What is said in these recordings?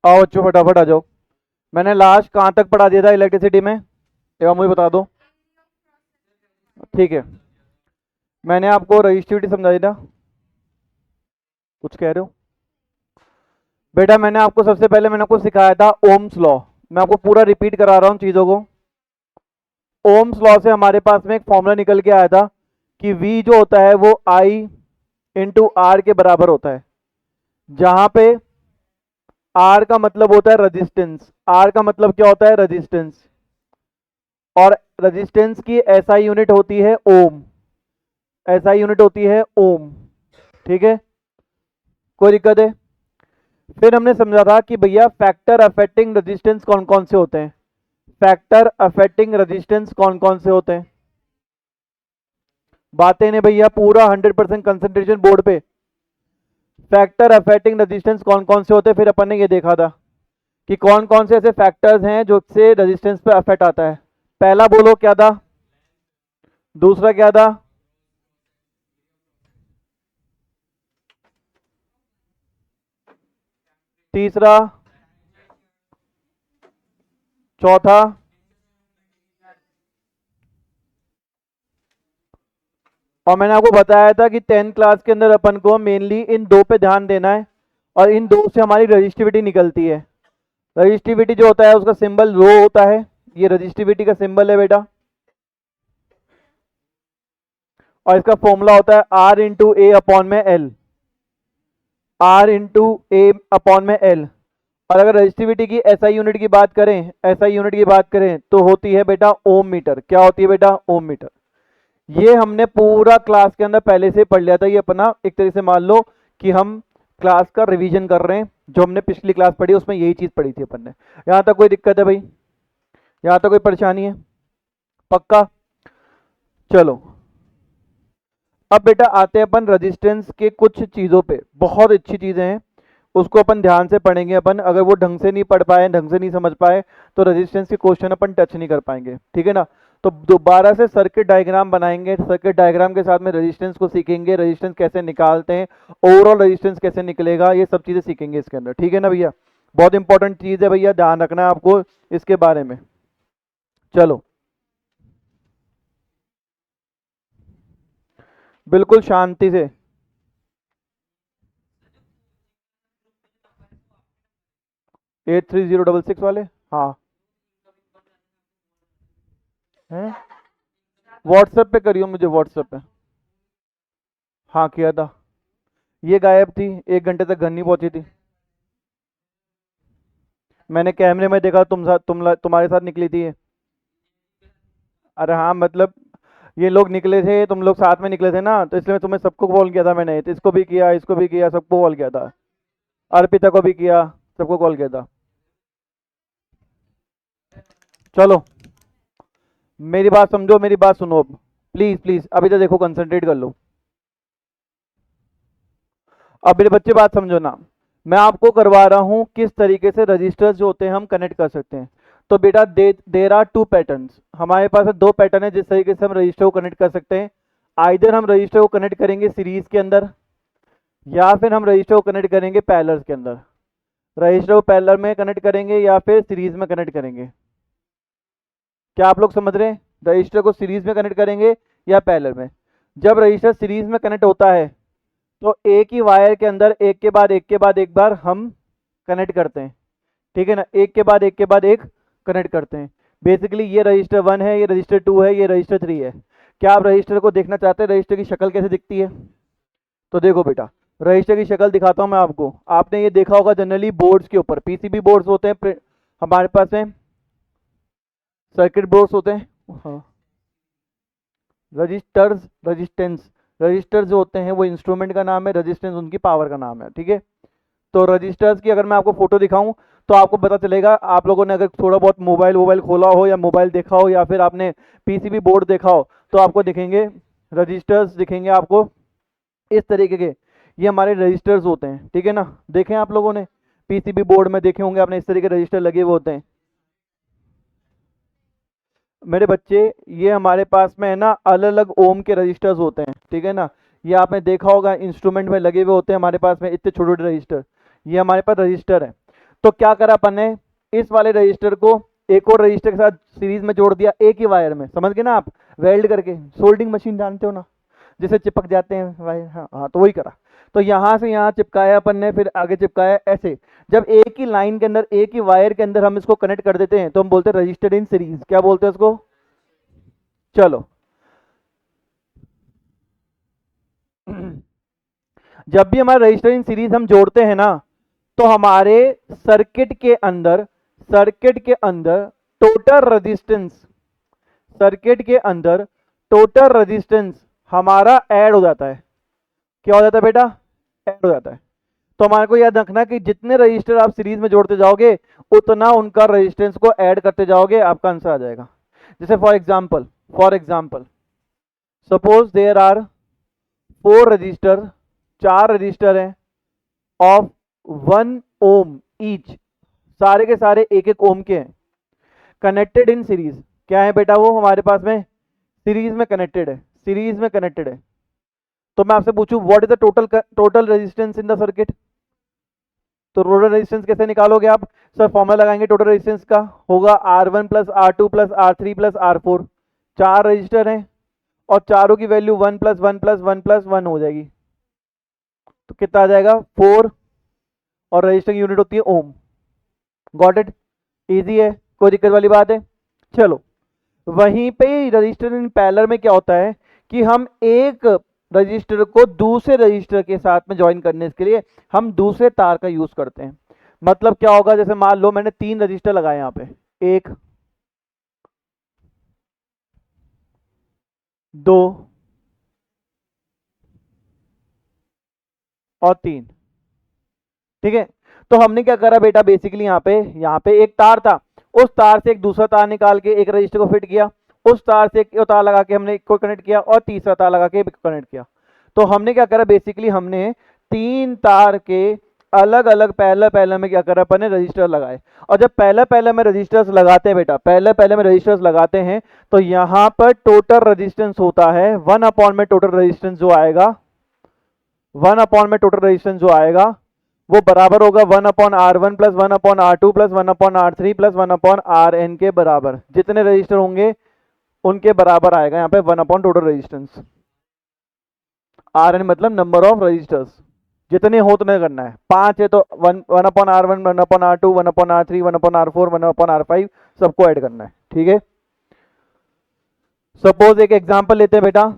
आओ बच्चों फटाफट आ जाओ। मैंने लास्ट कहाँ तक पढ़ा दिया था इलेक्ट्रिसिटी में, एक बार मुझे बता दो। ठीक है, मैंने आपको रजिस्टिविटी समझाई था। कुछ कह रहे हो बेटा? मैंने आपको सबसे पहले मैंने आपको सिखाया था ओम्स लॉ। मैं आपको पूरा रिपीट करा रहा हूँ चीज़ों को। ओम्स लॉ से हमारे पास में एक फॉर्मूला निकल के आया था कि V जो होता है वो I इंटू आर के बराबर होता है, जहां पे R का मतलब होता है रेजिस्टेंस। R का मतलब क्या होता है? रेजिस्टेंस। और रेजिस्टेंस की SI यूनिट होती है ओम। SI यूनिट होती है ओम। ठीक है, कोई दिक्कत है? फिर हमने समझा था कि भैया फैक्टर अफेक्टिंग रेजिस्टेंस कौन कौन से होते हैं। फैक्टर अफेक्टिंग रेजिस्टेंस कौन कौन से होते हैं? बातें ने भैया पूरा 100% कंसंट्रेशन बोर्ड पे। फैक्टर अफेक्टिंग रेजिस्टेंस कौन कौन से होते हैं, फिर अपन ने ये देखा था कि कौन कौन से ऐसे फैक्टर्स हैं जो से रेजिस्टेंस पे अफेक्ट आता है। पहला बोलो क्या था? दूसरा क्या था? तीसरा? चौथा? और मैंने आपको बताया था कि 10th क्लास के अंदर अपन को मेनली इन दो पे ध्यान देना है, और इन दो से हमारी रजिस्टिविटी निकलती है। रजिस्टिविटी जो होता है उसका सिंबल रो होता है, ये रजिस्टिविटी का सिंबल है बेटा। और इसका फॉर्मूला होता है आर इंटू ए अपॉन में L. R into A upon में एल। और अगर रजिस्टिविटी की एसआई यूनिट की बात करें, एसआई यूनिट की बात करें तो होती है बेटा ओम मीटर। क्या होती है बेटा? ओम मीटर। ये हमने पूरा क्लास के अंदर पहले से पढ़ लिया था। ये अपना एक तरह से मान लो कि हम क्लास का रिवीजन कर रहे हैं। जो हमने पिछली क्लास पढ़ी उसमें यही चीज पढ़ी थी अपन ने। यहां तक कोई दिक्कत है भाई? यहां तक कोई परेशानी है? पक्का? चलो, अब बेटा आते हैं अपन रेजिस्टेंस के कुछ चीजों पे। बहुत अच्छी चीजें हैं, उसको अपन ध्यान से पढ़ेंगे। अपन अगर वो ढंग से नहीं पढ़ पाए, ढंग से नहीं समझ पाए, तो रेजिस्टेंस के क्वेश्चन अपन टच नहीं कर पाएंगे। ठीक है ना? तो दोबारा से सर्किट डायग्राम बनाएंगे, सर्किट डायग्राम के साथ में रेजिस्टेंस को सीखेंगे, रेजिस्टेंस कैसे निकालते हैं, ओवरऑल रेजिस्टेंस कैसे निकलेगा, ये सब चीजें सीखेंगे इसके अंदर। ठीक है ना भैया? बहुत इंपॉर्टेंट चीज है भैया, ध्यान रखना है आपको इसके बारे में। चलो, बिल्कुल शांति से। 83066 वाले? हाँ। हैं? व्हाट्सएप पे करियो मुझे, व्हाट्सएप पे। हाँ किया था। ये गायब थी, 1 घंटे तक घर नहीं पहुंची थी। मैंने कैमरे में देखा, तुम्हारे साथ निकली थी ये। अरे हाँ मतलब, ये लोग निकले थे, तुम लोग साथ में निकले थे ना, तो इसलिए तुम्हें सबको कॉल किया था मैंने। तो इसको भी किया, इसको भी किया, सबको कॉल किया था। अर्पिता को भी किया, सबको कॉल किया था। चलो, मेरी बात समझो, मेरी बात सुनो अब। प्लीज प्लीज अभी तो देखो, कंसंट्रेट कर लो। अब मेरे बच्चे बात समझो ना। मैं आपको करवा रहा हूं किस तरीके से रजिस्टर्स जो होते हैं हम कनेक्ट कर सकते हैं। तो बेटा देर आर टू पैटर्न्स। हमारे पास दो पैटर्न है जिस तरीके से हम रजिस्टर को कनेक्ट कर सकते हैं। आइदर हम रजिस्टर को कनेक्ट करेंगे सीरीज के अंदर, या फिर हम रजिस्टर को कनेक्ट करेंगे पैरेलल के अंदर। रजिस्टर को पैरेलल में कनेक्ट करेंगे या फिर सीरीज में कनेक्ट करेंगे। क्या आप लोग समझ रहे हैं? रजिस्टर को सीरीज में कनेक्ट करेंगे या पैरेलल में? जब रजिस्टर सीरीज में कनेक्ट होता है तो एक ही वायर के अंदर एक के बाद एक के बाद एक बार हम कनेक्ट करते हैं। ठीक है ना? एक के बाद एक के बाद एक कनेक्ट करते हैं। बेसिकली ये रजिस्टर 1 है, ये रजिस्टर 2 है, ये रजिस्टर 3 है। क्या आप रजिस्टर को देखना चाहते हैं रजिस्टर की शक्ल कैसे दिखती है? तो देखो बेटा, रजिस्टर की शक्ल दिखाता हूं मैं आपको। आपने ये देखा होगा जनरली बोर्ड्स के ऊपर, पीसीबी बोर्ड्स होते हैं हमारे पास में, सर्किट बोर्ड्स होते हैं। हाँ, रजिस्टर्स, रजिस्टेंस। रजिस्टर जो होते हैं वो इंस्ट्रूमेंट का नाम है, रजिस्टेंस उनकी पावर का नाम है। ठीक है? तो रजिस्टर्स की अगर मैं आपको फोटो दिखाऊं तो आपको पता चलेगा। आप लोगों ने अगर थोड़ा बहुत मोबाइल वोबाइल खोला हो, या मोबाइल देखा हो, या फिर आपने पीसीबी बोर्ड देखा हो, तो आपको दिखेंगे रजिस्टर्स, दिखेंगे आपको इस तरीके के। ये हमारे रजिस्टर्स होते हैं। ठीक है ना? देखें आप लोगों ने पीसीबी बोर्ड में देखे होंगे आपने, इस तरीके के रजिस्टर लगे हुए होते हैं। मेरे बच्चे, ये हमारे पास में है ना अलग अलग ओम के रजिस्टर्स होते हैं। ठीक है ना? ये आपने देखा होगा इंस्ट्रूमेंट में लगे हुए होते हैं हमारे पास में, इतने छोटे छोटे रजिस्टर। ये हमारे पास रजिस्टर है। तो क्या करा अपन ने, इस वाले रजिस्टर को एक और रजिस्टर के साथ सीरीज में जोड़ दिया एक ही वायर में, समझ गए ना आप, वेल्ड करके, सोल्डिंग मशीन जानते हो ना जिसे चिपक जाते हैं वायर, हाँ हाँ तो वही करा। तो यहाँ से यहाँ चिपकाया अपन ने, फिर आगे चिपकाया ऐसे। जब एक ही लाइन के अंदर एक ही वायर के अंदर हम इसको कनेक्ट कर देते हैं तो हम बोलते हैं रजिस्टर्ड इन सीरीज। क्या बोलते हैं उसको? चलो जब भी हमारा रजिस्टर इन सीरीज हम जोड़ते हैं ना, तो हमारे सर्किट के अंदर टोटल रेजिस्टेंस, सर्किट के अंदर टोटल रेजिस्टेंस हमारा ऐड हो जाता है। क्या हो जाता है बेटा? ऐड हो जाता है। तो हमारे को याद रखना कि जितने रजिस्टर आप सीरीज में जोड़ते जाओगे उतना उनका रेजिस्टेंस को ऐड करते जाओगे, आपका आंसर आ जाएगा। जैसे for example suppose there are 4 resistor, 4 resistor हैं ऑफ 1 ओम ईच, सारे के सारे एक एक ओम के हैं, कनेक्टेड इन सीरीज। क्या है बेटा? वो हमारे पास में सीरीज में कनेक्टेड है, सीरीज में कनेक्टेड है। तो मैं आपसे पूछूं what is the total resistance in the circuit, तो टोटल रेजिस्टेंस कैसे निकालोगे आप? सर फॉर्मूला लगाएंगे टोटल रेजिस्टेंस का, होगा R1 plus R2 plus R3 plus R4। 4 resistor हैं और चारों की वैल्यू 1 प्लस 1 प्लस 1 प्लस 1 हो जाएगी, तो कितना आ जाएगा? 4, और रजिस्टर की यूनिट होती है ओम। Got it? इजी है, कोई दिक्कत वाली बात है? चलो वहीं पे रजिस्टर इन पैरेलल में क्या होता है कि हम एक रजिस्टर को दूसरे रजिस्टर के साथ में ज्वाइन करने के लिए हम दूसरे तार का यूज करते हैं। मतलब क्या होगा, जैसे मान लो मैंने 3 रजिस्टर लगाए यहाँ पे, 1 2 और 3, ठीक है। तो हमने क्या करा बेटा, बेसिकली यहाँ पे एक तार था, उस तार से एक दूसरा तार निकाल के एक रजिस्टर को फिट किया, उस तार से एक तार लगा के हमने एक को कनेक्ट किया और तीसरा तार लगा के कनेक्ट किया। तो हमने क्या करा, बेसिकली हमने 3 तार के अलग अलग पहले में क्या करा अपन ने, रजिस्टर लगाए। और जब पहले में रजिस्टर्स लगाते हैं बेटा, पहले में रजिस्टर्स लगाते हैं तो यहाँ पर टोटल रेजिस्टेंस होता है 1 अपॉन में टोटल रेजिस्टेंस जो आएगा, 1 अपॉन में टोटल रेजिस्टेंस जो आएगा वो बराबर होगा 1 upon R1 plus 1 upon R2 plus 1 upon R3 plus 1 upon RN के बराबर। जितने रजिस्टर होंगे उनके बराबर आएगा यहाँ पे 1 अपॉन टोटल रेजिस्टेंस। RN मतलब नंबर ऑफ रजिस्टर्स, जितने हो उतने करना है। 5 है तो 1 upon R1, 1 upon R2, 1 upon R3, 1 upon R4, 1 upon R5 सबको ऐड करना है, ठीक है। सपोज एक एग्जांपल लेते हैं बेटा,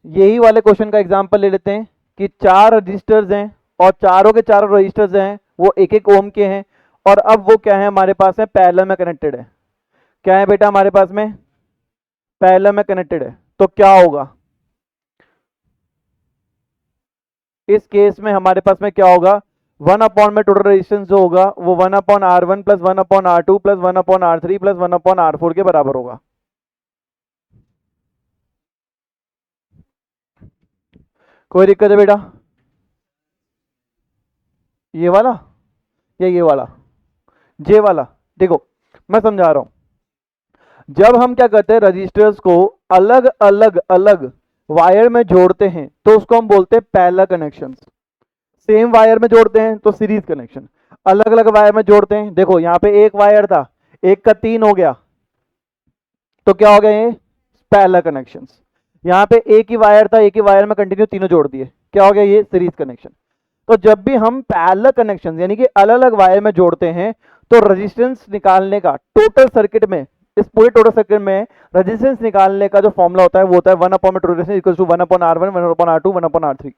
यही वाले क्वेश्चन का एग्जांपल ले लेते हैं कि 4 रजिस्टर्स हैं और चारों के चारों रजिस्टर्स हैं वो एक एक ओम के हैं, और अब वो क्या है हमारे पास है, पैरेलल में कनेक्टेड है। क्या है बेटा हमारे पास में? पैरेलल में कनेक्टेड है। तो क्या होगा इस केस में, हमारे पास में क्या होगा, 1 अपॉन में टोटल रेजिस्टेंस जो होगा वो 1 upon R1 plus 1 upon R2 plus 1 upon R3 plus 1 upon R4 के बराबर होगा। कोई दिक्कत है बेटा? ये वाला या ये वाला, जे वाला? देखो मैं समझा रहा हूं। जब हम क्या करते हैं, रजिस्टर्स को अलग अलग वायर में जोड़ते हैं तो उसको हम बोलते हैं पैरेलल कनेक्शन। सेम वायर में जोड़ते हैं तो सीरीज कनेक्शन, अलग अलग वायर में जोड़ते हैं, देखो यहाँ पे एक वायर था, एक का 3 हो गया तो क्या हो गया, ये पैरेलल कनेक्शंस। यहाँ पे एक ही वायर था, एक ही वायर में कंटिन्यू तीनों जोड़ दिए, क्या हो गया, ये सीरीज कनेक्शन। तो जब भी हम पैरेलल कनेक्शन यानी कि अलग अलग वायर में जोड़ते हैं तो रेजिस्टेंस निकालने का टोटल सर्किट में, इस पूरे टोटल सर्किट में रेजिस्टेंस निकालने का जो फॉर्मूला होता है वो होता है 1 upon total resistance equals to 1 upon R1, 1 upon R2, 1 upon R3।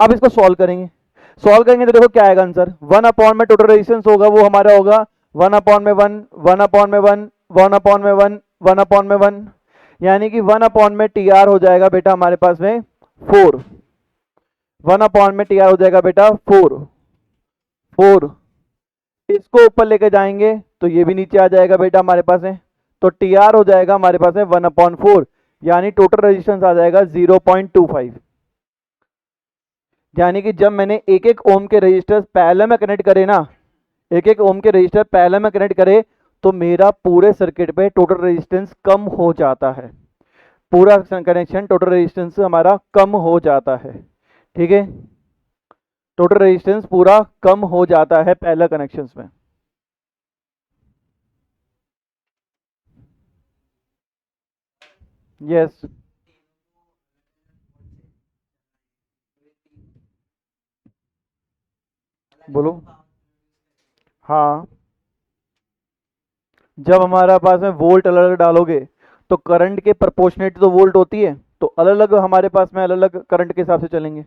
अब इसको सॉल्व करेंगे तो देखो क्या आएगा आंसर, 1 अपॉन में टोटल रेजिस्टेंस होगा वो हमारा होगा 1 अपॉन में 1, 1 अपॉन में 1, 1 अपॉन में 1, 1 अपॉन में 1, यानी कि 1 अपॉन में TR हो जाएगा बेटा हमारे पास में 4। 1 अपॉन में TR हो जाएगा बेटा 4। इसको ऊपर लेके जाएंगे तो ये भी नीचे आ जाएगा बेटा हमारे पास है, तो TR हो जाएगा हमारे पास है 1 अपॉन 4, यानी टोटल रेजिस्टेंस आ जाएगा 0.25। यानी कि जब मैंने एक एक ओम के रजिस्टर पैरेलल में कनेक्ट करे ना, एक एक ओम के रजिस्टर पैरेलल में कनेक्ट करे तो मेरा पूरे सर्किट पे टोटल रेजिस्टेंस कम हो जाता है, पूरा कनेक्शन टोटल रेजिस्टेंस हमारा कम हो जाता है, ठीक है। टोटल रेजिस्टेंस पूरा कम हो जाता है पैरेलल कनेक्शंस में। यस, बोलो। हाँ, जब हमारा पास में वोल्ट अलग अलग डालोगे तो करंट के प्रोपोर्शनेट तो वोल्ट होती है, तो अलग अलग हमारे पास में अलग अलग करंट के हिसाब से चलेंगे।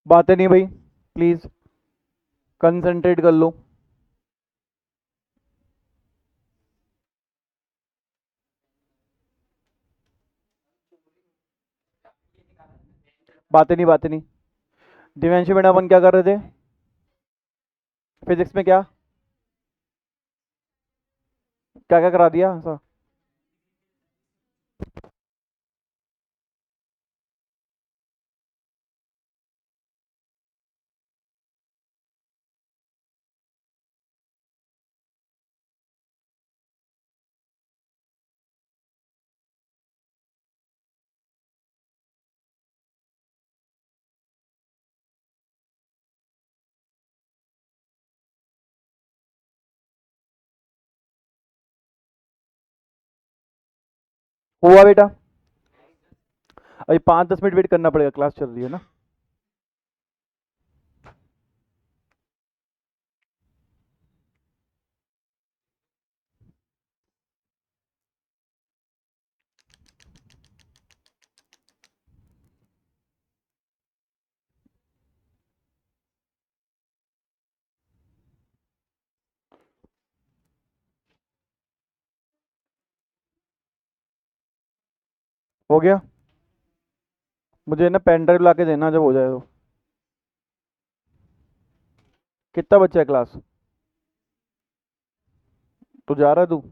बातें नहीं भाई, प्लीज कंसंट्रेट कर लो। बातें नहीं, बातें नहीं। दिव्यांशी मैडम अपन क्या कर रहे थे फिजिक्स में? क्या क्या क्या करा दिया सर? हुआ बेटा? अभी 5-10 मिनट वेट करना पड़ेगा, क्लास चल रही है ना। हो गया? मुझे ना पेन ड्राइव ला के देना जब हो जाए तो। कितना बच्चा है क्लास? तू जा रहा है तू?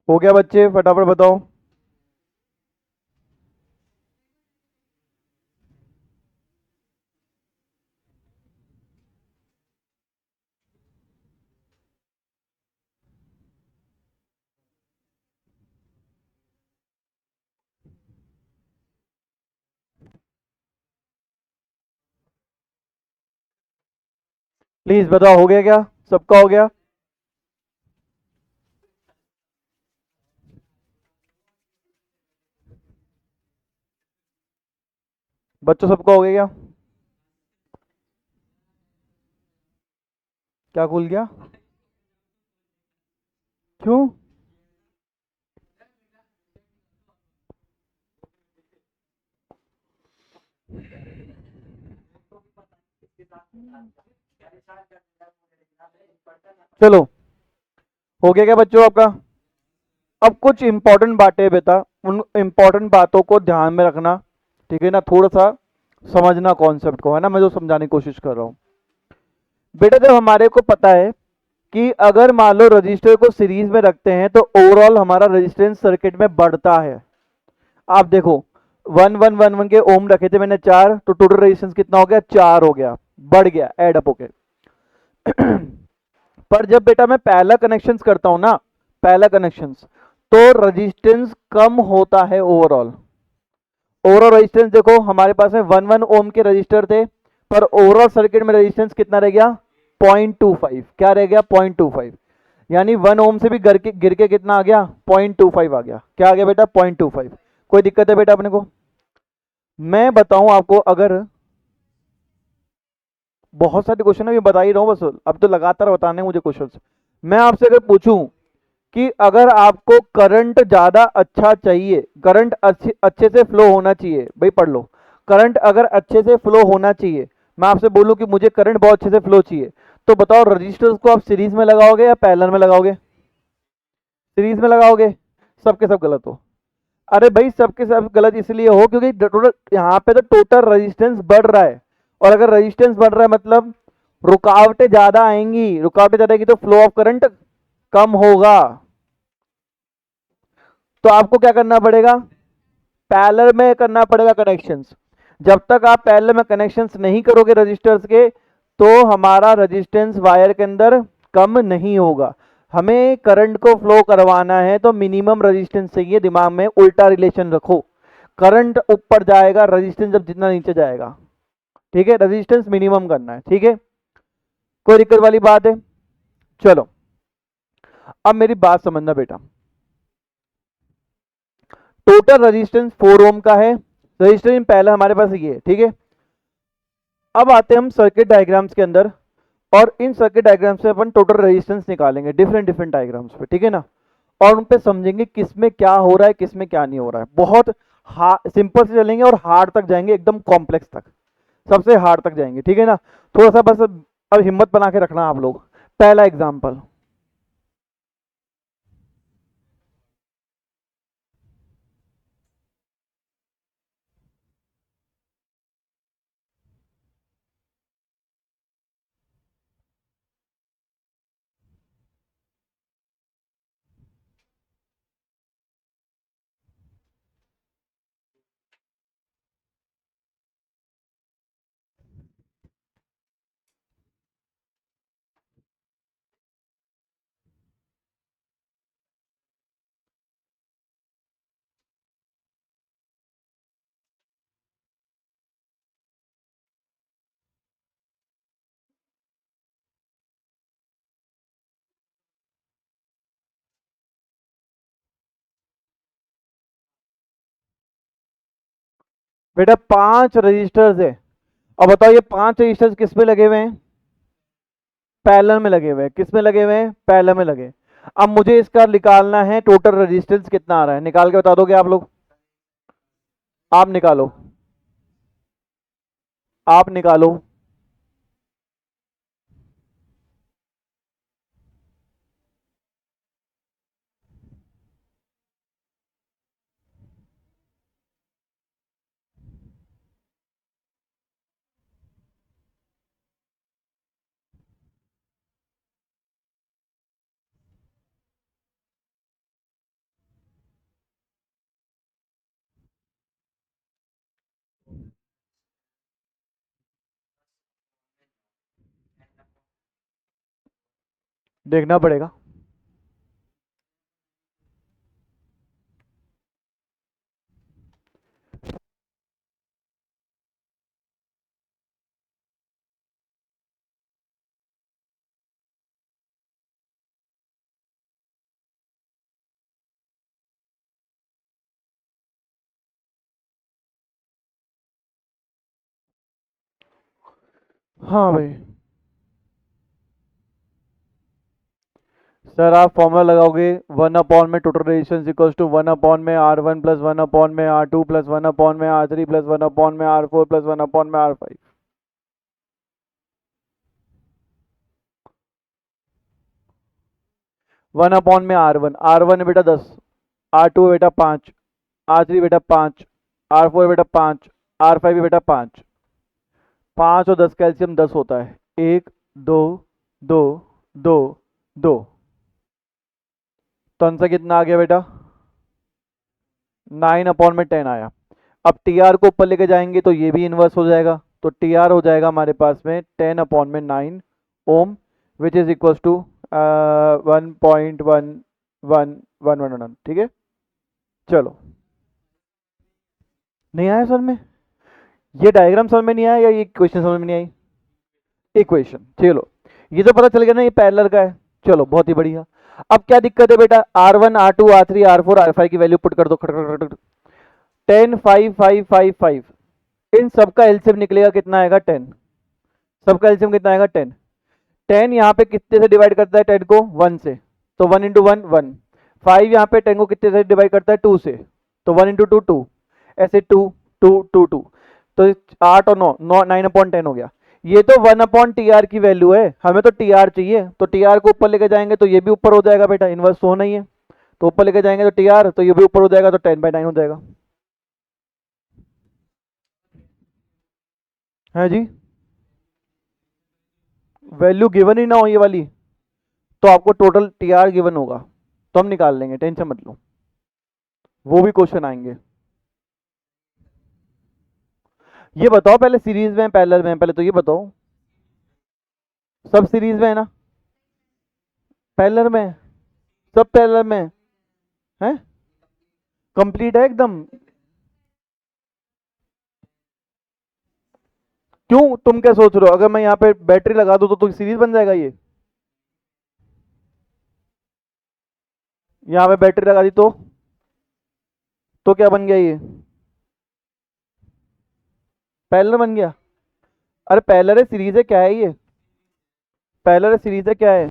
हो गया बच्चे, फटाफट बताओ। प्लीज बताओ, हो गया क्या? सबका हो गया? बच्चों सबका हो गया क्या? क्या खुल गया? क्यों? चलो, हो गया क्या बच्चों आपका? अब कुछ इंपॉर्टेंट बातें हैं बेटा, उन इंपॉर्टेंट बातों को ध्यान में रखना। ठीक है ना, थोड़ा सा समझना कॉन्सेप्ट को, है ना, मैं जो समझाने की कोशिश कर रहा हूँ। बेटा जब हमारे को पता है कि अगर मान लो रजिस्टर को सीरीज में रखते हैं तो ओवरऑल हमारा रेजिस्टेंस सर्किट में बढ़ता है। आप देखो, 1111 के ओम रखे थे मैंने 4, तो टोटल रेजिस्टेंस कितना हो गया? 4 हो गया, बढ़ गया, एड अप होके। पर जब बेटा मैं पहला कनेक्शंस करता हूं ना, पहला कनेक्शंस, तो रेजिस्टेंस कम होता है ओवरऑल। ओवरऑल रेजिस्टेंस देखो, हमारे पास में 11 ओम के रजिस्टर थे, पर ओवरऑल सर्किट में रेजिस्टेंस कितना रह गया? 0.25। क्या रह गया? 0.25। यानी 1 ओम से भी गिर के कितना आ गया? 0.25 आ गया। क्या आ गया बेटा? 0.25। कोई दिक्कत है बेटा अपने को? मैं बताऊं आपको, अगर बहुत सारे क्वेश्चन है, ये बता ही रहा हूँ बस, अब तो लगातार बताने हैं मुझे क्वेश्चंस। मैं आपसे अगर पूछूं कि अगर आपको करंट ज्यादा अच्छा चाहिए, करंट अच्छे से फ्लो होना चाहिए, भाई पढ़ लो, करंट अगर अच्छे से फ्लो होना चाहिए, मैं आपसे बोलूं कि मुझे करंट बहुत अच्छे से फ्लो चाहिए, तो बताओ रजिस्टर्स को आप सीरीज में लगाओगे या पैरेलल में लगाओगे? सीरीज में लगाओगे। सबके सब गलत हो। अरे भाई सबके सब गलत इसलिए हो क्योंकि टोटल यहाँ पे तो टोटल रेजिस्टेंस बढ़ रहा है, और अगर रेजिस्टेंस बढ़ रहा है मतलब रुकावटें ज्यादा आएंगी, रुकावटें ज्यादा आएंगी तो फ्लो ऑफ करंट कम होगा। तो आपको क्या करना पड़ेगा? पैरेलल में करना पड़ेगा कनेक्शंस। जब तक आप पैरेलल में कनेक्शंस नहीं करोगे रजिस्टर्स के, तो हमारा रेजिस्टेंस वायर के अंदर कम नहीं होगा। हमें करंट को फ्लो करवाना है तो मिनिमम रेजिस्टेंस चाहिए, दिमाग में उल्टा रिलेशन रखो। करंट ऊपर जाएगा रेजिस्टेंस जब जितना नीचे जाएगा, ठीक है, रेजिस्टेंस मिनिमम करना है, ठीक है, कोई दिक्कत वाली बात है? चलो अब मेरी बात समझना बेटा, टोटल रेजिस्टेंस 4 ओम का है, रेजिस्टेंस पहले हमारे पास ये है, ठीक है। अब आते हैं हम सर्किट डायग्राम्स के अंदर, और इन सर्किट डायग्राम से अपन टोटल रेजिस्टेंस निकालेंगे डिफरेंट डिफरेंट डायग्राम्स पे, ठीक है ना, और उन पे समझेंगे किस में क्या हो रहा है किस में क्या नहीं हो रहा है। बहुत सिंपल से चलेंगे और हार्ड तक जाएंगे, एकदम कॉम्प्लेक्स तक, सबसे हार्ड तक जाएंगे, ठीक है ना। थोड़ा सा बस अब हिम्मत बना के रखना आप लोग। पहला एग्जाम्पल, बेटा 5 रजिस्टर्स है। अब बताओ ये 5 रजिस्टर्स किस में लगे हुए हैं? पैरेलल में लगे हुए हैं। किस में लगे हुए हैं? पैरेलल में लगे। अब मुझे इसका निकालना है टोटल रेजिस्टेंस कितना आ रहा है, निकाल के बता दोगे आप लोग? आप निकालो, आप निकालो। देखना पड़ेगा। हाँ भाई सर, आप फॉर्मूला लगाओगे 1 अपॉन में total resistance equals to 1 upon में R1 प्लस 1 अपॉन में R2 प्लस 1 अपॉन में R3 प्लस 1 अपॉन में R4 प्लस 1 अपॉन में R5। 1 अपॉन में R1, R1 है बेटा 10, R2 है बेटा 5, R3 बेटा 5, R4 बेटा 5, R5 बेटा 5। 5 और 10 कैल्शियम 10 होता है, 1 2 2 2 2, तो आंसर कितना आ गया बेटा? 9/10 आया। अब टी आर को ऊपर लेके जाएंगे तो ये भी इन्वर्स हो जाएगा, तो टी आर हो जाएगा हमारे पास में 10/9 ओम, विच इज इक्वल्स टू 1.1111, ठीक है। चलो, नहीं आया समझ में? ये डायग्राम समझ में नहीं आया या ये क्वेश्चन समझ में नहीं आई? इक्वेशन, चलो ये तो पता चल गया ना ये पैरेलल का है। चलो बहुत ही बढ़िया। अब क्या दिक्कत है बेटा? R1 R2 R3 R4 R5 की वैल्यू पुट कर दो, खट खट खट खट। 10 5 5 5 5, इन सबका एलसीएम निकलेगा कितना आएगा? 10। सबका एलसीएम कितना आएगा 10। 10 यहाँ पे कितने से डिवाइड करता है 10 को 1 से, तो 1 इंटू 1 1। 5 यहाँ पे 10 को कितने से डिवाइड करता है 2 से, तो 1 इंटू 2 2। ऐसे 2 2 2 2, तो 8 और 9 9/10 हो गया। ये तो 1/TR की वैल्यू है, हमें तो TR चाहिए, तो TR को ऊपर लेके जाएंगे तो ये भी ऊपर हो जाएगा बेटा, इनवर्स होना ही है, तो ऊपर लेके जाएंगे तो TR, तो ये भी ऊपर हो जाएगा, तो 10/9 हो जाएगा। है जी, वैल्यू गिवन ही ना हो ये वाली, तो आपको टोटल TR गिवन होगा, तो हम निकाल लेंगे, टेंशन मत लो, वो भी क्वेश्चन आएंगे। ये बताओ पहले सीरीज में पैरेलल में, पहले तो ये बताओ, सब सीरीज में है ना, पैरेलल में, सब पैरेलल में है, कंप्लीट है एकदम। क्यों, तुम क्या सोच रहे हो, अगर मैं यहाँ पे बैटरी लगा दूं तो सीरीज बन जाएगा ये, यहाँ पे बैटरी लगा दी तो क्या बन गया ये, पैरेलल बन गया। अरे पैरेलल है सीरीज है, क्या है ये, पैरेलल है सीरीज है क्या है।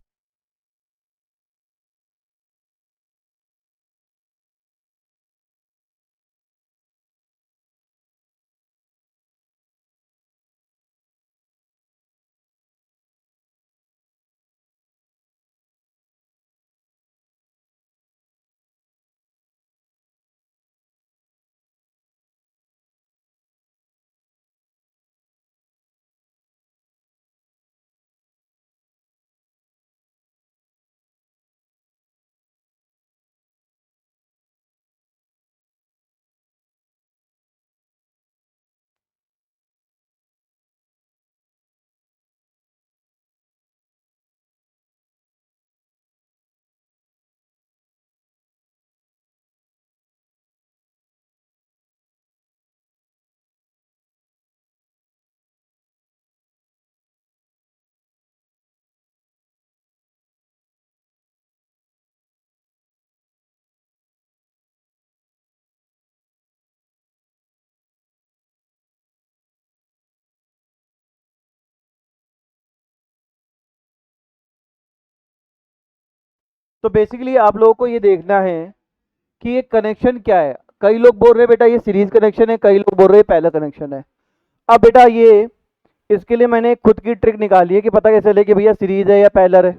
तो बेसिकली आप लोगों को ये देखना है कि ये कनेक्शन क्या है। कई लोग बोल रहे हैं बेटा ये सीरीज कनेक्शन है, कई लोग बोल रहे हैं पैरेलल कनेक्शन है। अब बेटा ये, इसके लिए मैंने खुद की ट्रिक निकाली है कि पता कैसे चले कि भैया सीरीज है या पैरेलल है,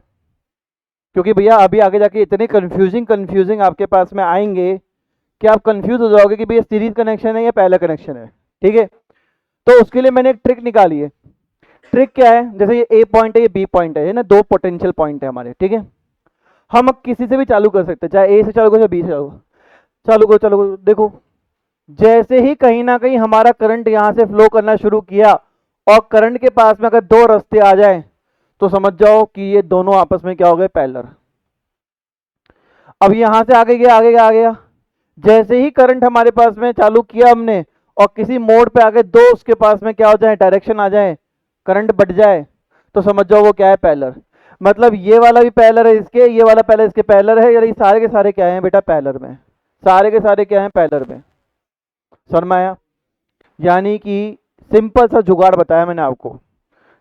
क्योंकि भैया अभी आगे जाके इतने कंफ्यूजिंग आपके पास में आएंगे कि आप कंफ्यूज हो जाओगे कि भैया सीरीज कनेक्शन है या पैरेलल कनेक्शन है। ठीक है, तो उसके लिए मैंने एक ट्रिक निकाली है। ट्रिक क्या है, जैसे ये ए पॉइंट है, ये बी पॉइंट है ना, दो पोटेंशियल पॉइंट है हमारे, ठीक है। हम अब किसी से भी चालू कर सकते हैं, चाहे ए से चालू करो चाहे बी से चालू करो। देखो जैसे ही कहीं ना कहीं हमारा करंट यहां से फ्लो करना शुरू किया और करंट के पास में अगर दो रास्ते आ जाए तो समझ जाओ कि ये दोनों आपस में क्या हो गए, पैरेलल। अब यहां से आगे गया, जैसे ही करंट हमारे पास में चालू किया हमने और किसी मोड़ पे आगे दो उसके पास में क्या हो जाए, डायरेक्शन आ जाए, करंट बढ़ जाए, तो समझ जाओ वो क्या है, पैरेलल। मतलब ये वाला भी पैरेलल है इसके, ये वाला पैरेलल इसके पैरेलल है, यानी सारे के सारे क्या है बेटा, पैरेलल में, सारे के सारे क्या है, पैरेलल में। समझ में आया, यानी कि सिंपल सा जुगाड़ बताया मैंने आपको,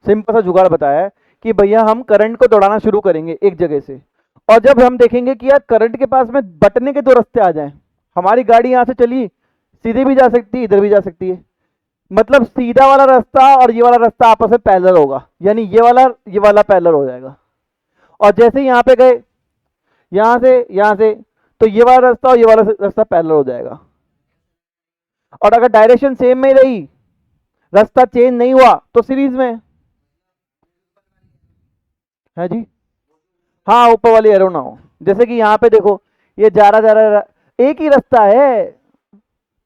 सिंपल सा जुगाड़ बताया है कि भैया हम करंट को दौड़ाना शुरू करेंगे एक जगह से, और जब हम देखेंगे कि यार करंट के पास में बटने के दो रास्ते आ जाएं, हमारी गाड़ी यहां से चली, सीधे भी जा सकती है, इधर भी जा सकती है, मतलब सीधा वाला रास्ता और ये वाला रास्ता आपस में पैरेलल होगा, यानी ये वाला पैरेलल हो जाएगा। और जैसे ही यहां पे गए, यहां से तो ये वाला रास्ता और ये वाला रास्ता पैरेलल हो जाएगा। और अगर डायरेक्शन सेम में रही, रास्ता चेंज नहीं हुआ, तो सीरीज में है जी। हाँ ऊपर वाली एरो ना हो, जैसे कि यहाँ पे देखो ये जा रहा एक ही रास्ता है,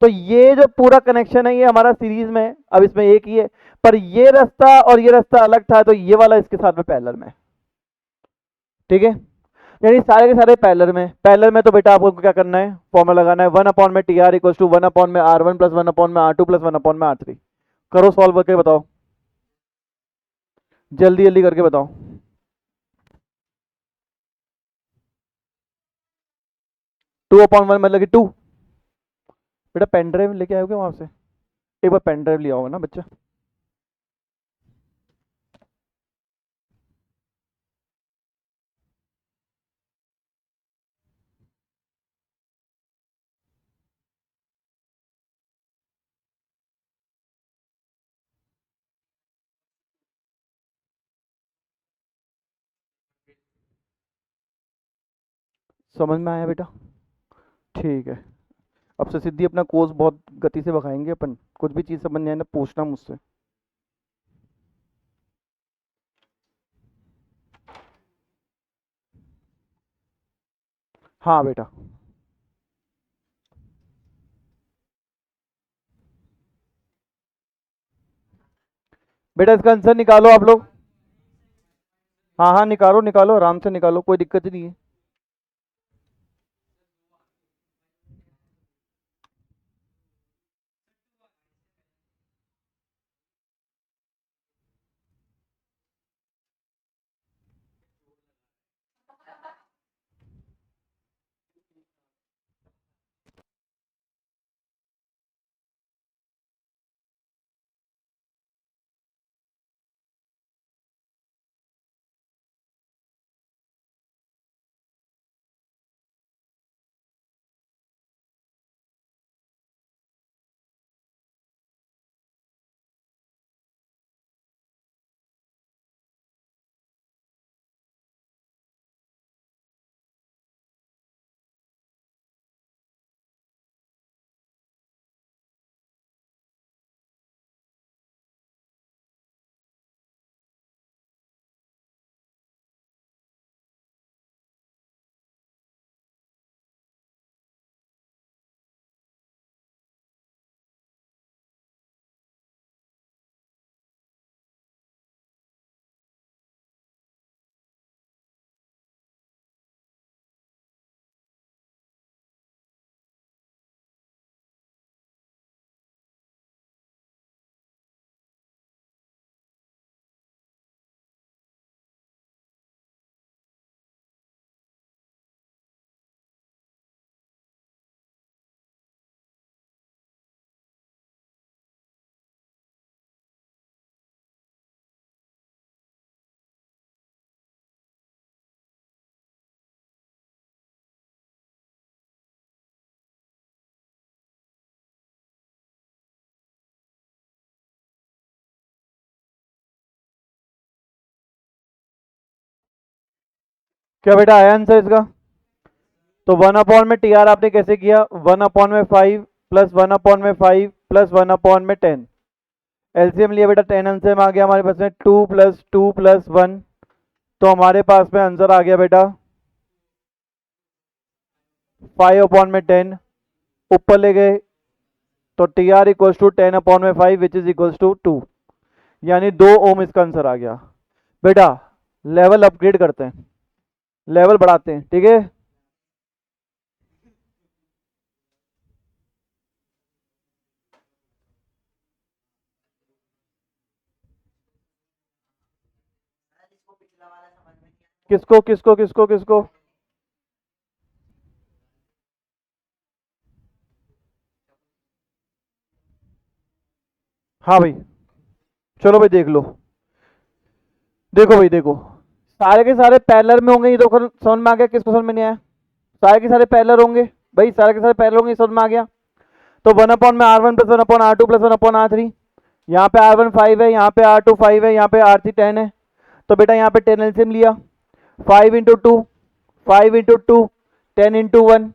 तो ये जो पूरा कनेक्शन है ये हमारा सीरीज में है, अब इसमें एक ही है, पर ये रास्ता और ये रास्ता अलग था, तो ये वाला इसके साथ में पैरेलल में। ठीक है, यानी सारे के सारे पैरेलल में तो बेटा आपको क्या करना है, फॉर्मूला लगाना है, 1/TR equal to 1/R1 plus 1/R2 plus 1/R3। करो सॉल्व करके बताओ, जल्दी जल्दी करके बताओ। 2/1 मतलब कि 2। बेटा पेन ड्राइव लेके आओगे वहां से, एक बार पेन ड्राइव ले आओगे ना बच्चा। समझ में आया बेटा? ठीक है, अब से सिद्धि अपना कोर्स बहुत गति से भगाएंगे अपन। कुछ भी चीज़ समझ नहीं आए ना, पूछना मुझसे। हाँ बेटा, बेटा इसका आंसर निकालो आप लोग। हाँ हाँ, निकालो निकालो, आराम से निकालो, कोई दिक्कत ही नहीं है। क्या बेटा आया आंसर इसका? तो 1/में TR आपने कैसे किया? 1/5 प्लस 1/5 प्लस 1/10। एलसीएम लिया बेटा, 10 आंसर में आ गया हमारे पास में 2 + 2 + 1। तो हमारे पास में आंसर आ गया बेटा 5/10। ऊपर ले गए तो TR = 10/5 which is equals to 2, यानी 2 ओम इसका आंसर आ गया। बेटा लेवल अपग्रेड करते हैं, लेवल बढ़ाते हैं, ठीक है? किसको किसको किसको किसको? हाँ भाई, चलो भाई देख लो। देखो भाई देखो, सारे के सारे पैरेलल में होंगे, ये तो समझ में आ गया। किसको समझ में नहीं आया? सारे के सारे पैरेलल होंगे भाई, सारे के सारे पैरेलल होंगे, समझ में आ गया। तो 1/R1 + 1/R2 + 1/R3। यहाँ पे R1 5 है, यहाँ पे R2 5 है, यहाँ पे R3 10 है। तो बेटा यहाँ पे 10 एलसीएम लिया, 5 × 2, 5 × 2, 10 × 1।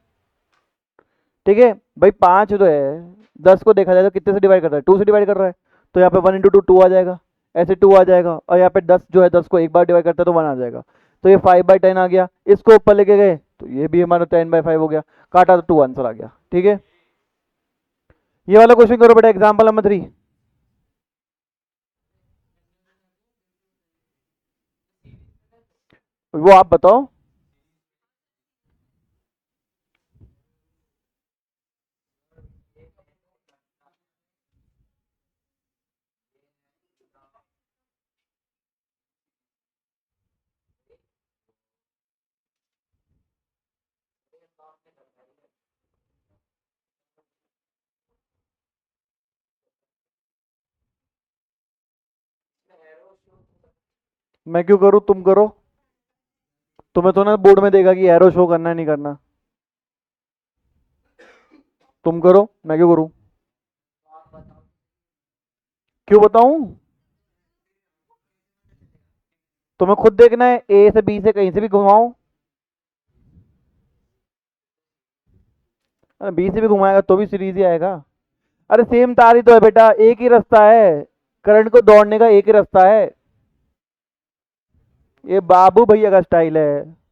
ठीक है भाई, 5 जो है 10 को देखा जाए तो कितने से डिवाइड कर रहा है? 2 से डिवाइड कर रहा है। तो यहाँ पे 1 × 2 2 आ जाएगा, ऐसे 2 आ जाएगा। और यहाँ पे 10 जो है 10 को एक बार डिवाइड करता है तो 1 आ जाएगा। तो ये 5/10 आ गया। इसको ऊपर लेके गए तो ये भी हमारा 10/5 हो गया। काटा तो 2 आंसर आ गया। ठीक है, ये वाला क्वेश्चन करो बेटा, एग्जाम्पल नंबर 3। वो आप बताओ। मैं क्यों करूँ? तुम करो। तुम्हें तो ना बोर्ड में देगा कि एरो शो करना है नहीं करना। तुम करो, मैं क्यों करूँ? क्यों बताऊं? तुम्हें खुद देखना है, ए से बी से कहीं से भी घुमाओ। अरे बी से भी घुमाएगा तो भी सीरीज ही आएगा। अरे सेम तार ही तो है बेटा, एक ही रास्ता है, करंट को दौड़ने का एक ही रास्ता है। ये बाबू भैया का स्टाइल है।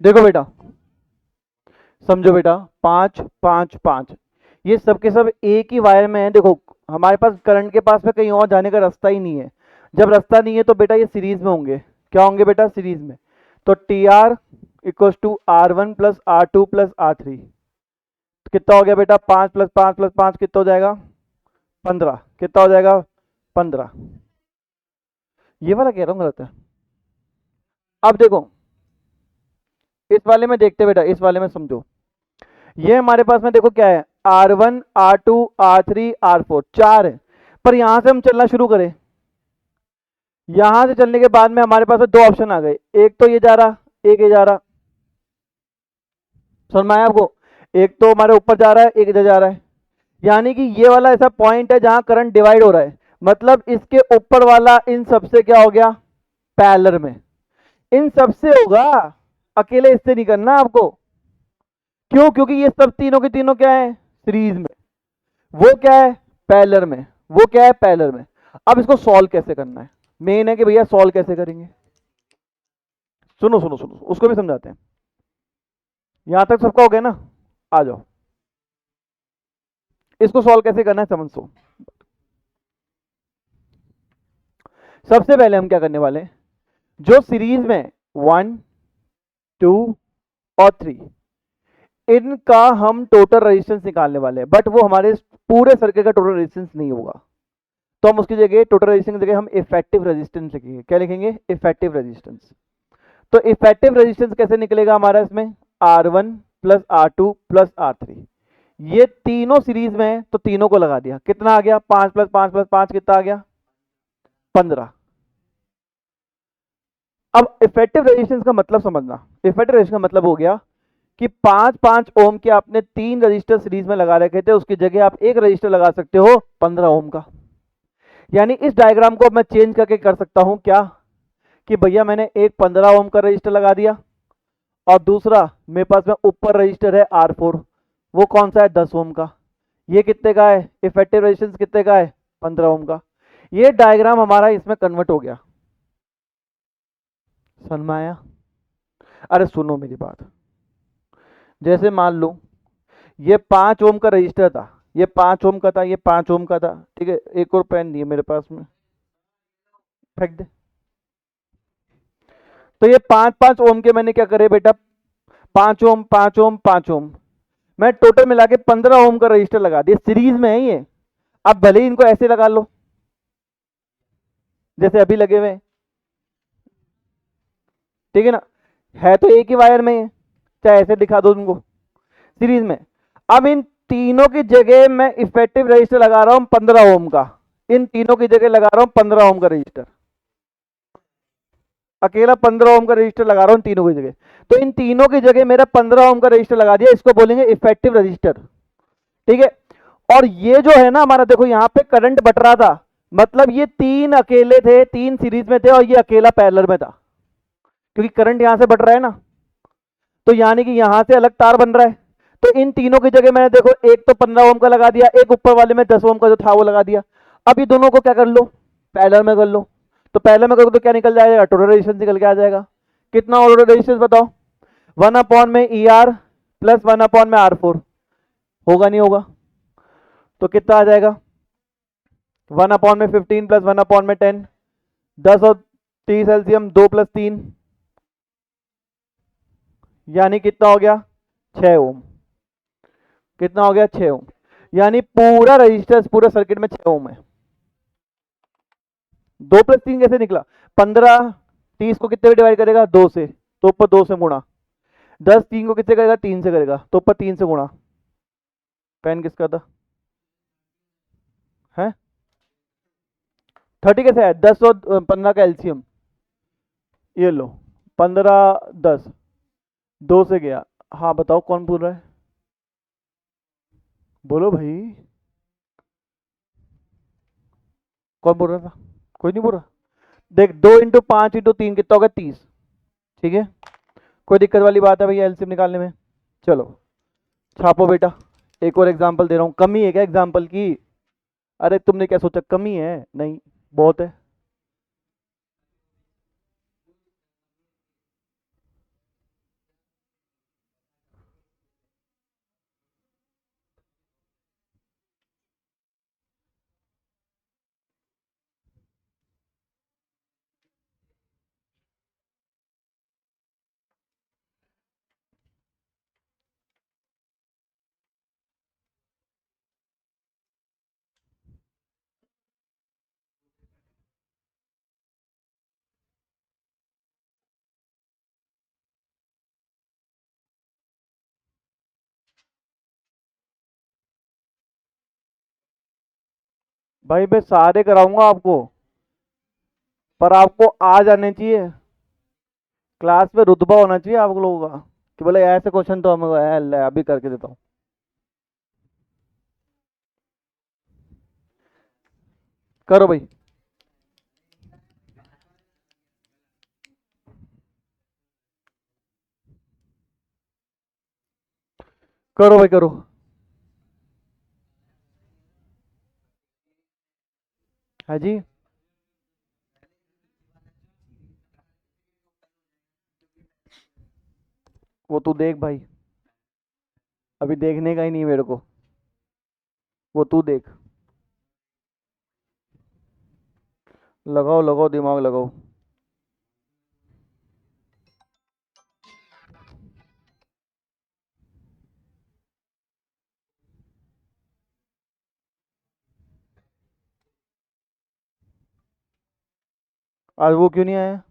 देखो बेटा, समझो बेटा, 5 5 5, ये सब के सब एक ही वायर में है। देखो हमारे पास करंट के पास में कहीं और जाने का रास्ता ही नहीं है। जब रास्ता नहीं है तो बेटा ये सीरीज में होंगे। क्या होंगे बेटा? सीरीज में। तो T R equals to R1 plus R2 plus R3, कितना हो गया बेटा? 5 + 5 + 5 कितना हो जाएगा? 15। कितना हो जाएगा? 15। ये वाला कह रहा हूँ गलत है। अब देखो इस वाले में देखते बेटा, इस वाले में समझो। ये हमारे पास में देखो क्या है, R1 R2 R3 R4, 4 है। पर यहां से हम चलना शुरू करें, यहां से चलने के बाद में हमारे पास में दो ऑप्शन आ गए, एक तो ये जा रहा, एक ये जा रहा। समझ में आया आपको? एक तो हमारे ऊपर जा रहा है, एक इधर जा रहा है। यानी कि ये वाला ऐसा पॉइंट है जहां करंट डिवाइड हो रहा है। मतलब इसके ऊपर वाला इन सबसे क्या हो गया? पैरेलल में। इन सबसे होगा, अकेले इससे नहीं करना आपको। क्यों? क्योंकि ये सब तीनों के तीनों क्या है? सीरीज में। वो क्या है? पैरेलल में। वो क्या है? पैरेलल में। अब इसको सॉल्व कैसे करना है, मेन है कि भैया सॉल्व कैसे करेंगे। सुनो सुनो सुनो, उसको भी समझाते हैं। यहां तक सबका हो गया ना? आ जाओ, इसको सॉल्व कैसे करना है समझ सो। सबसे पहले हम क्या करने वाले हैं, जो सीरीज में 1 2 और 3, इनका हम टोटल रेजिस्टेंस निकालने वाले हैं। बट वो हमारे पूरे सर्किट का टोटल रेजिस्टेंस नहीं होगा। तो हम उसकी जगह, टोटल रेजिस्टेंस की जगह हम इफेक्टिव रेजिस्टेंस लिखेंगे। क्या लिखेंगे? Effective resistance. तो इफेक्टिव रेजिस्टेंस कैसे निकलेगा हमारा इसमें? R1 plus R2 plus R3। ये तीनों सीरीज में है तो तीनों को लगा दिया। कितना आ गया? 5 + 5 + 5 कितना आ गया? 15। अब इफेक्टिव रेजिस्टेंस का मतलब समझना। इफेक्टिव रेजिस्टेंस का मतलब हो गया कि 5 5 ओम के आपने 3 रजिस्टर सीरीज में लगा रखे थे, उसकी जगह आप एक रजिस्टर लगा सकते हो 15 ओम का। यानी इस डायग्राम को अब मैं चेंज करके कर सकता हूं क्या, कि भैया मैंने एक 15 ओम का रजिस्टर लगा दिया और दूसरा मेरे पास में ऊपर रजिस्टर है R4, वो कौन सा है? 10 ओम का। ये कितने का है? इफेक्टिव रेजिस्टेंस कितने का है? 15 ओम का। ये डायग्राम हमारा इसमें कन्वर्ट हो गया। समझ में आया? अरे सुनो मेरी बात, जैसे मान लो ये 5 ओम का रजिस्टर था, ये 5 ओम का था, ये 5 ओम का था। ठीक है, एक और पेन नहीं है मेरे पास में, फेंक दे। तो ये 5 5 ओम के मैंने क्या करे बेटा? 5 ओम 5 ओम 5 ओम। मैं टोटल मिला के 15 ओम का रजिस्टर लगा दिया, सीरीज में है ये। अब भले ही इनको ऐसे लगा लो जैसे अभी लगे हुए हैं, ठीक है ना, है तो एक ही वायर में है, चाहे ऐसे दिखा दो तुमको सीरीज में। अब इन तीनों की जगह मैं इफेक्टिव रजिस्टर लगा रहा हूं 15 ओम का, इन तीनों की जगह लगा रहा हूं 15 ओम का रजिस्टर, अकेला 15 ओम का रजिस्टर लगा रहा हूं तीनों की जगह। तो इन तीनों की जगह मेरा 15 ओम का रजिस्टर लगा दिया, इसको बोलेंगे इफेक्टिव रजिस्टर, ठीक है। और ये जो है ना हमारा, देखो यहां पे करंट बट रहा था, मतलब ये तीन अकेले थे, तीन सीरीज में थे और ये अकेला पैरेलल में था, क्योंकि करंट यहां से बट रहा है ना, तो यानी कि यहां से अलग तार बन रहा है। तो इन तीनों की जगह मैंने देखो एक तो 15 ओम का लगा दिया, एक ऊपर वाले में 10 ओम का जो था वो लगा दिया। अब ये दोनों को क्या कर लो, पैरेलल में कर लो। तो पैरेलल में करोगे तो क्या निकल जाएगा, टोटल रेजिस्टेंस निकल के आ जाएगा। कितना टोटल रेजिस्टेंस बताओ, 1/में ER प्लस 1/R4, होगा नहीं होगा, तो कितना आ जाएगा, 1/15 प्लस 1/10, 10 और 30 एलसीएम, 2 + 3, यानी कितना हो गया 6 ओम। कितना हो गया 6 ओम, यानी पूरा रजिस्टर पूरे सर्किट में 6 ओम है। 2 + 3 कैसे निकला, 15 30 को कितने में डिवाइड करेगा 2 से, तो ऊपर 2 से गुणा, 10 3 को कितने करेगा 3 से करेगा, तो ऊपर 3 से गुणा। पेन किसका था, है 30 कैसे है, 10 और 15 का एलसीएम, ये लो 15 10, 2 से गया। हाँ बताओ कौन बोल रहा है, बोलो भाई, कौन बोल रहा था, कोई नहीं बोल रहा। देख 2 × 5 × 3 कितना होगा 30, ठीक है। कोई दिक्कत वाली बात है भैया एलसीएम निकालने में, चलो छापो बेटा। एक और एग्जांपल दे रहा हूँ, कमी है क्या एग्जांपल की, अरे तुमने क्या सोचा कमी है, नहीं बहुत है। भाई मैं सारे कराऊंगा आपको, पर आपको आ जाने चाहिए, क्लास में रुतबा होना चाहिए आप लोगों का, कि बोले ऐसे क्वेश्चन तो हमें अभी करके देता हूँ। करो भाई, करो भाई करो। हाँ जी, वो तू देख भाई, अभी देखने का ही नहीं मेरे को, वो तू देख, लगाओ लगाओ दिमाग लगाओ। आज वो क्यों नहीं आया,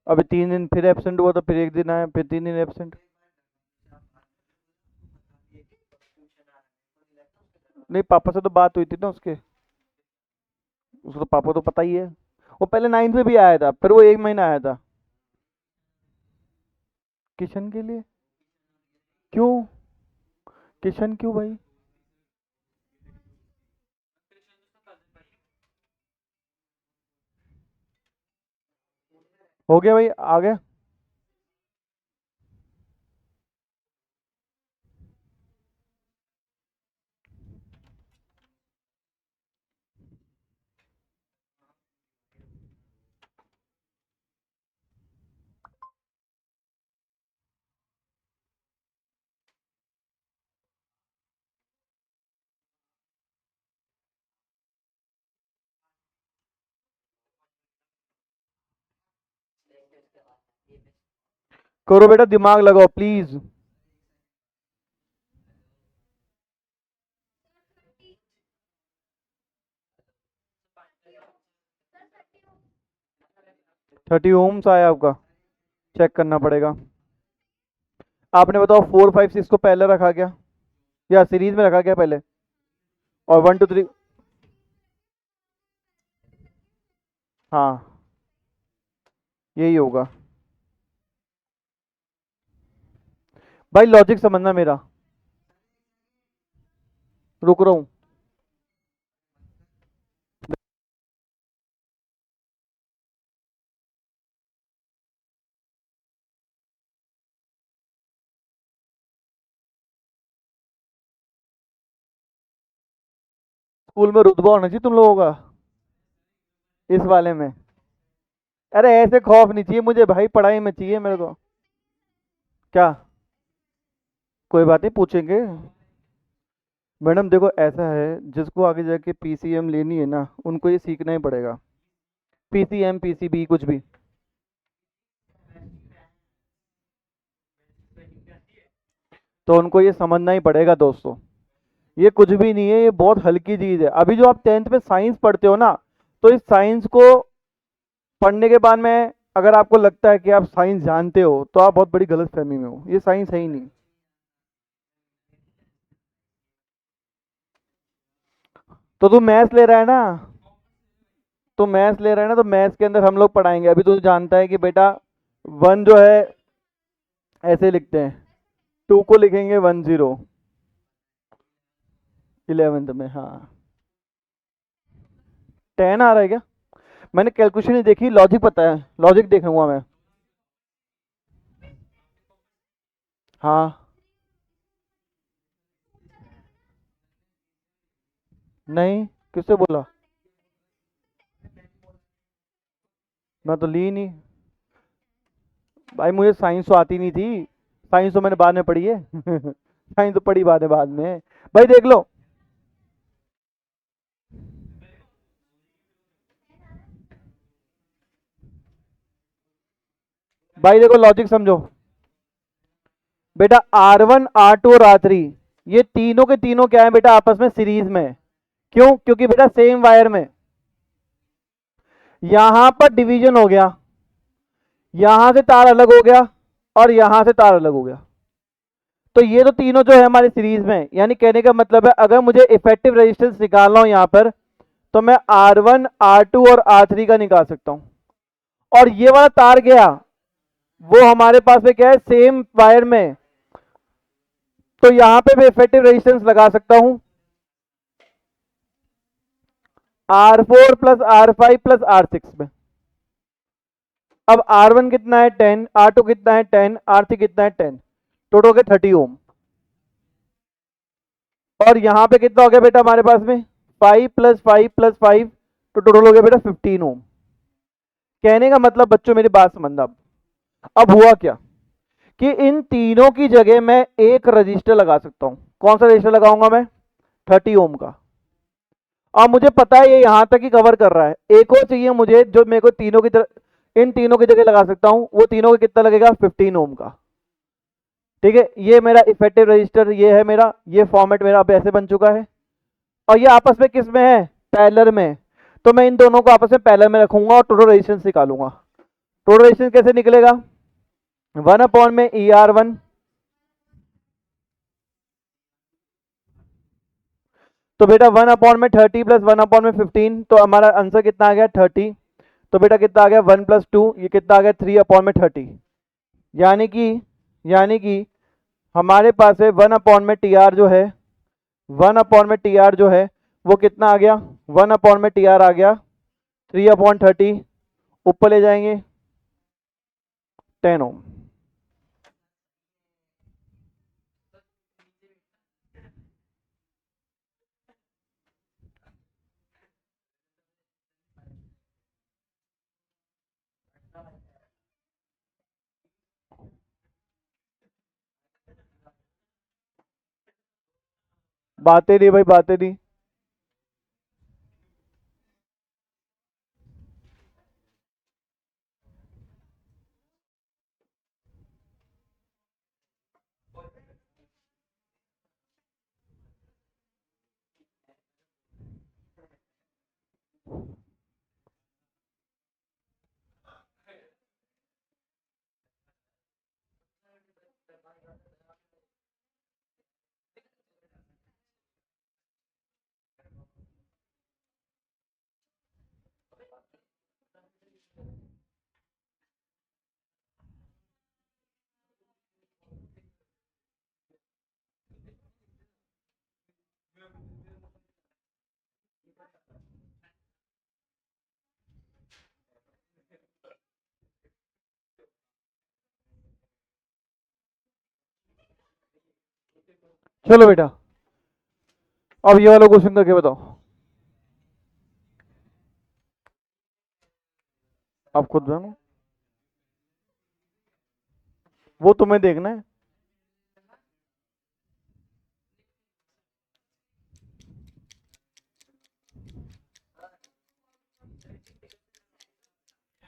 अभी 3 दिन फिर एब्सेंट हुआ तो फिर एक दिन आया, फिर 3 दिन एब्सेंट। नहीं पापा से तो बात हुई थी ना उसके, उसको तो पापा तो पता ही है, वो पहले 9th में भी आया था, फिर वो 1 महीना आया था। किशन के लिए, क्यों, किशन क्यों भाई, हो गया भाई आ गया। करो बेटा, दिमाग लगाओ प्लीज। थर्टी ओम्स आया आपका, चेक करना पड़ेगा। आपने बताओ 4 5 6 को पहले रखा क्या, या सीरीज में रखा क्या पहले, और 1 2 3। हाँ यही होगा। भाई लॉजिक समझना मेरा, रुक रहा हूँ। स्कूल में रुतबा होना चाहिए तुम लोगों का इस वाले में। अरे ऐसे खौफ नहीं चाहिए मुझे भाई, पढ़ाई में चाहिए मेरे को। क्या, कोई बात नहीं पूछेंगे। मैडम देखो ऐसा है, जिसको आगे जाके पीसीएम लेनी है ना, उनको ये सीखना ही पड़ेगा। पीसीएम पीसीबी कुछ भी, तो उनको ये समझना ही पड़ेगा दोस्तों। ये कुछ भी नहीं है, ये बहुत हल्की चीज है। अभी जो आप 10th में साइंस पढ़ते हो ना, तो इस साइंस को पढ़ने के बाद में अगर आपको लगता है कि आप साइंस जानते हो, तो आप बहुत बड़ी गलतफहमी में हो। ये साइंस है ही नहीं। तो तू मैथ्स ले रहा है ना, तो मैथ्स ले रहा है ना, तो मैथ्स के अंदर हम लोग पढ़ाएंगे। अभी तू जानता है कि बेटा वन जो है ऐसे लिखते हैं, टू को लिखेंगे 10, 11th में। हाँ 10 आ रहा है क्या? मैंने कैलकुलेशन नहीं देखी, लॉजिक पता है, लॉजिक देखूंगा मैं। हाँ, नहीं, किससे बोला? मैं तो ली नहीं। भाई मुझे साइंस तो आती नहीं थी, साइंस तो मैंने बाद में पढ़ी है। साइंस तो पढ़ी बाद में। भाई देख लो, भाई देखो लॉजिक समझो। बेटा R1 R2 और R3, ये तीनों के तीनों क्या है बेटा, आपस में सीरीज में है। क्यों? क्योंकि बेटा सेम वायर में। यहां पर डिवीजन हो गया, यहां से तार अलग हो गया, और यहां से तार अलग हो गया। तो ये तो तीनों जो है हमारी सीरीज में, यानी कहने का मतलब है अगर मुझे इफेक्टिव रेजिस्टेंस निकालना हो यहां पर, तो मैं R1 R2 और R3 का निकाल सकता हूं। और ये वाला तार गया, वो हमारे पास में क्या है, सेम वायर में। तो यहां पे मैं इफेक्टिव रेजिस्टेंस लगा सकता हूं, R4 plus R5 plus R6 में। अब R1 कितना है 10, R2 कितना है 10, R3 कितना है 10, टोटल हो गया 30 ओम। और यहां पे कितना हो गया बेटा हमारे पास में, 5 + 5 + 5, तो टोटल हो गया बेटा 15 ओम। कहने का मतलब बच्चों मेरी बात समझना। अब हुआ क्या कि इन तीनों की जगह मैं एक रजिस्टर लगा सकता हूं। कौन सा रजिस्टर लगाऊंगा मैं? 30 ओम का। और मुझे पता है ये यहां तक ही कवर कर रहा है, एक और चाहिए मुझे जो मेरे को तीनों की तरह इन तीनों की जगह लगा सकता हूं। वो तीनों का कितना लगेगा, 15 ओम का। ठीक है, ये मेरा इफेक्टिव रजिस्टर, ये है मेरा, ये फॉर्मेट मेरा अब ऐसे बन चुका है। और ये आपस में किस में है, पैरेलल में। तो मैं इन दोनों को आपस में पैरेलल में रखूंगा और टोटल रेजिस्टेंस निकालूंगा। टोटल रेजिस्टेंस कैसे निकलेगा, 1 में ER1, तो बेटा 1/30 + 1/15, तो हमारा आंसर कितना आ गया 30। तो बेटा कितना आ गया 1 + 2, ये कितना आ गया 3/30। यानी कि यानी कि हमारे पास है 1/TR जो है, 1/TR जो है वो कितना आ गया, 1/TR आ गया 3/30। ऊपर ले जाएंगे 10 ओम। बातें नहीं भाई, बातें नहीं। चलो बेटा, अब ये वाला क्वेश्चन करके बताओ। आप खुद जानो, वो तुम्हें देखना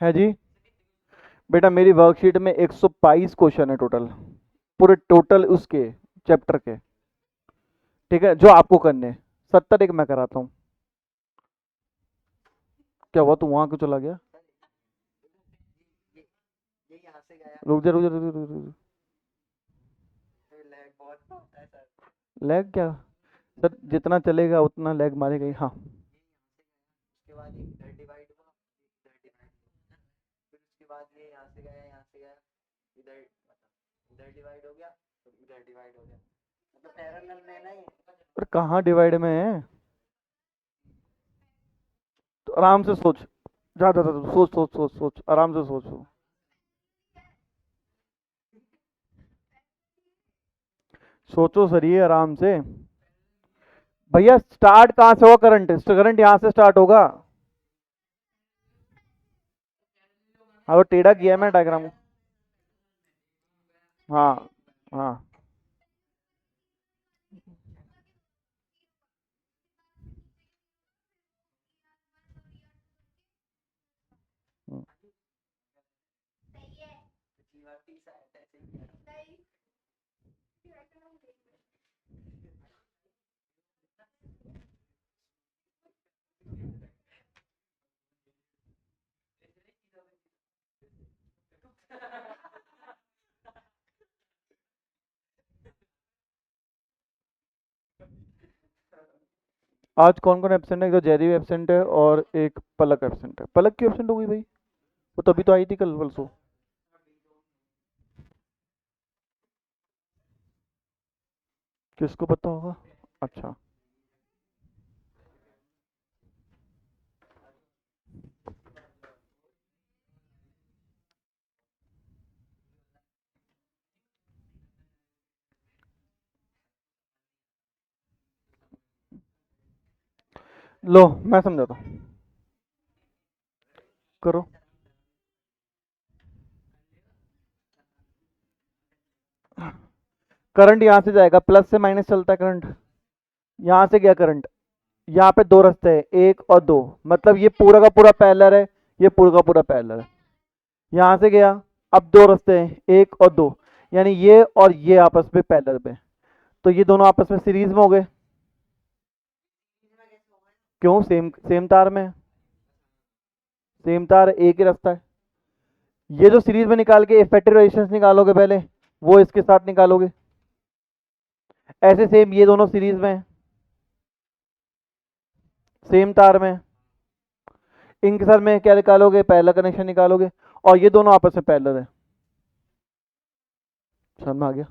है जी। बेटा मेरी वर्कशीट में 122 क्वेश्चन है टोटल, पूरे टोटल उसके चैप्टर के, ठीक है, जो आपको करने हैं। 70 एक मैं कराता हूँ। क्या हुआ, तू वहां क्यों चला गया? रुक जा रुक जा रुक जा रुक जा। लैग क्या सर, जितना चलेगा उतना लैग मारेगा ही। हाँ पर कहाँ डिवाइड में है? तो आराम से सोच, जा जा जा, सोच सोच सोच सोच, आराम से सोचो। सोचो सर, ये आराम से। भैया स्टार्ट कहाँ से होगा? करंट, करंट यहाँ से स्टार्ट होगा। हाँ वो टेढ़ा किया है मैं डायग्राम। हाँ हाँ आज कौन कौन एब्सेंट है? एक तो जयदीप एब्सेंट है और एक पलक एब्सेंट है। पलक क्यों एब्सेंट हो गई भाई? वो तभी तो आई थी कल परसों। किसको पता होगा? अच्छा लो मैं समझाता हूँ, करो। करंट यहाँ से जाएगा, प्लस से माइनस चलता है करंट। यहाँ से गया करंट, यहाँ पे दो रास्ते हैं, एक और दो, मतलब ये पूरा का पूरा पैरेलल है, ये पूरा का पूरा पैरेलल है। यहाँ से गया, अब दो रास्ते हैं, एक और दो, यानी ये और ये आपस में पैरेलल में, तो ये दोनों आपस में सीरीज में हो गए। क्यों? सेम सेम तार में, सेम तार, एक ही रास्ता है। ये जो सीरीज में निकाल के इफेक्टिव रेजिस्टेंस निकालोगे पहले, वो इसके साथ निकालोगे। ऐसे सेम ये दोनों सीरीज में है, सेम तार में, इनके साथ में क्या निकालोगे? पैरेलल कनेक्शन निकालोगे, और ये दोनों आपस में पैरेलल है। समझ में आ गया?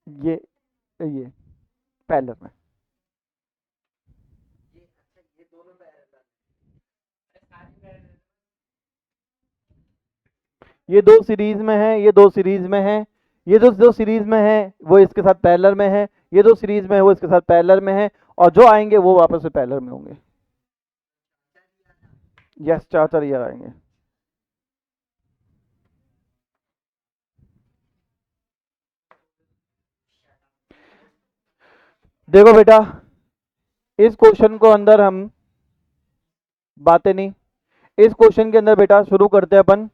ये पैरेलल में, ये दो सीरीज में है, ये दो सीरीज में है, ये जो दो सीरीज में है वो इसके साथ पैरेलल में है, ये दो सीरीज में है वो इसके साथ पैरेलल में है, और जो आएंगे वो वापस से पैरेलल में होंगे। यस, चार चार ईयर आएंगे। देखो बेटा, इस क्वेश्चन को अंदर हम बातें नहीं, इस क्वेश्चन के अंदर बेटा शुरू करते हैं अपन।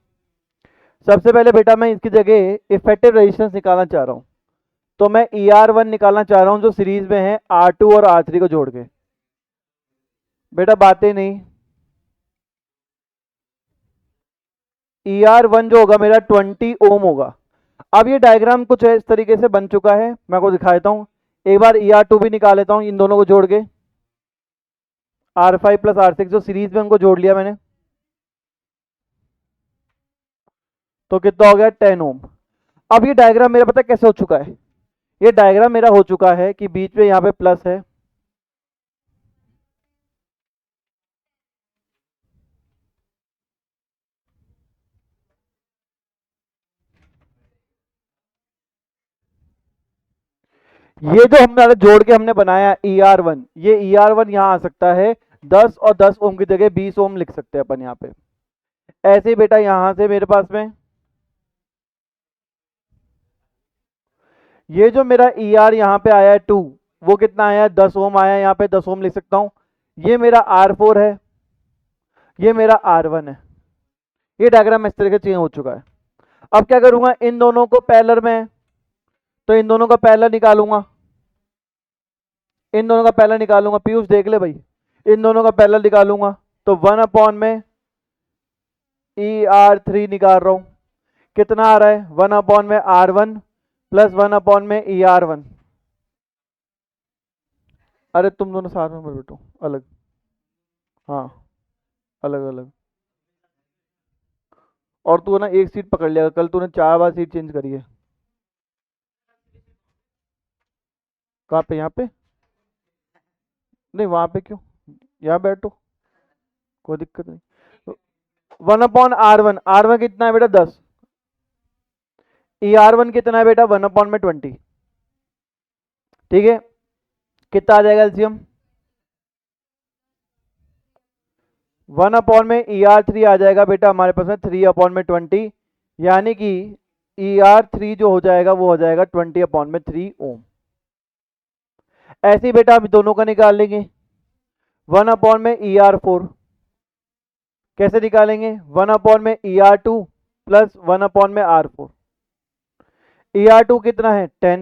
सबसे पहले बेटा मैं इसकी जगह इफेक्टिव रेजिस्टेंस निकालना चाह रहा हूं, तो मैं ER1 निकालना चाह रहा हूं जो सीरीज में है R2 और R3 को जोड़ के। बेटा बातें नहीं, ER1 जो होगा मेरा 20 ओम होगा। अब ये डायग्राम कुछ इस तरीके से बन चुका है, मैं आपको दिखा देता हूं। एक बार ER2 भी निकाल लेता हूं इन दोनों को जोड़ के, R5 प्लस R6 जो सीरीज में उनको जोड़ लिया मैंने, तो कितना हो गया 10 ओम। अब ये डायग्राम मेरा पता है कैसे हो चुका है, ये डायग्राम मेरा हो चुका है कि बीच में यहाँ पे प्लस है, ये जो हमने जोड़ के हमने बनाया ER1, ये ER1 यहाँ आ सकता है 10 और 10 ओम की जगह 20 ओम लिख सकते हैं अपन यहाँ पे। ऐसे ही बेटा यहां से मेरे पास में ये जो मेरा ER यहाँ पे आया है 2, वो कितना आया है 10 ओम आया है, यहाँ पे 10 ओम लिख सकता हूं। ये मेरा R4 है, ये मेरा R1 है। ये डायग्राम इस तरीके से चेंज हो चुका है। अब क्या करूंगा, इन दोनों को पैरेलल में, तो इन दोनों का पैरेलल निकालूंगा, इन दोनों का पैरेलल निकालूंगा, पीयूष देख ले भाई, इन दोनों का पैरेलल निकालूंगा तो 1 में ER3 निकाल रहा हूं, कितना आ रहा है 1 में R1 प्लस 1 में ER1। अरे तुम दोनों साथ में बैठो अलग, हाँ अलग अलग। और तू ना एक सीट पकड़ लिया, कल तूने 4 बार सीट चेंज करी है। कहाँ पे, यहाँ पे नहीं, वहां पे क्यों, यहाँ बैठो, कोई दिक्कत नहीं। 1/R1, R1 कितना है बेटा 10, ER1 कितना है बेटा 1/20, ठीक है। कितना आ जाएगा एलसीएम, 1 में ER3 आ जाएगा बेटा हमारे पास में 3/20, यानी कि ER3 जो हो जाएगा वो हो जाएगा 20/3 ओम। ऐसे ही बेटा हम दोनों का निकाल लेंगे, 1 में ER4 कैसे निकालेंगे, 1 में ER2 प्लस 1 में R4। ER2 कितना है 10,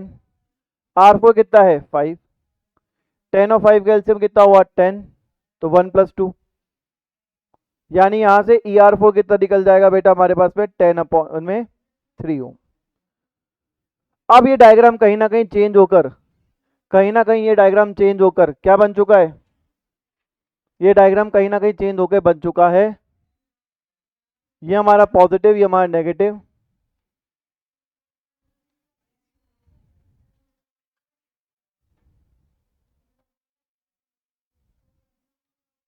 R4 कितना है 5, 10 और 5 का एलसीएम कितना हुआ 10, तो 1 + 2, यानी यहां से ER4 कितना निकल जाएगा बेटा हमारे पास में 10/3 ओम। अब ये डायग्राम कहीं ना कहीं चेंज होकर, कहीं ना कहीं ये डायग्राम चेंज होकर क्या बन चुका है, ये डायग्राम कहीं ना कहीं चेंज होकर बन चुका है, ये हमारा पॉजिटिव, ये हमारा नेगेटिव।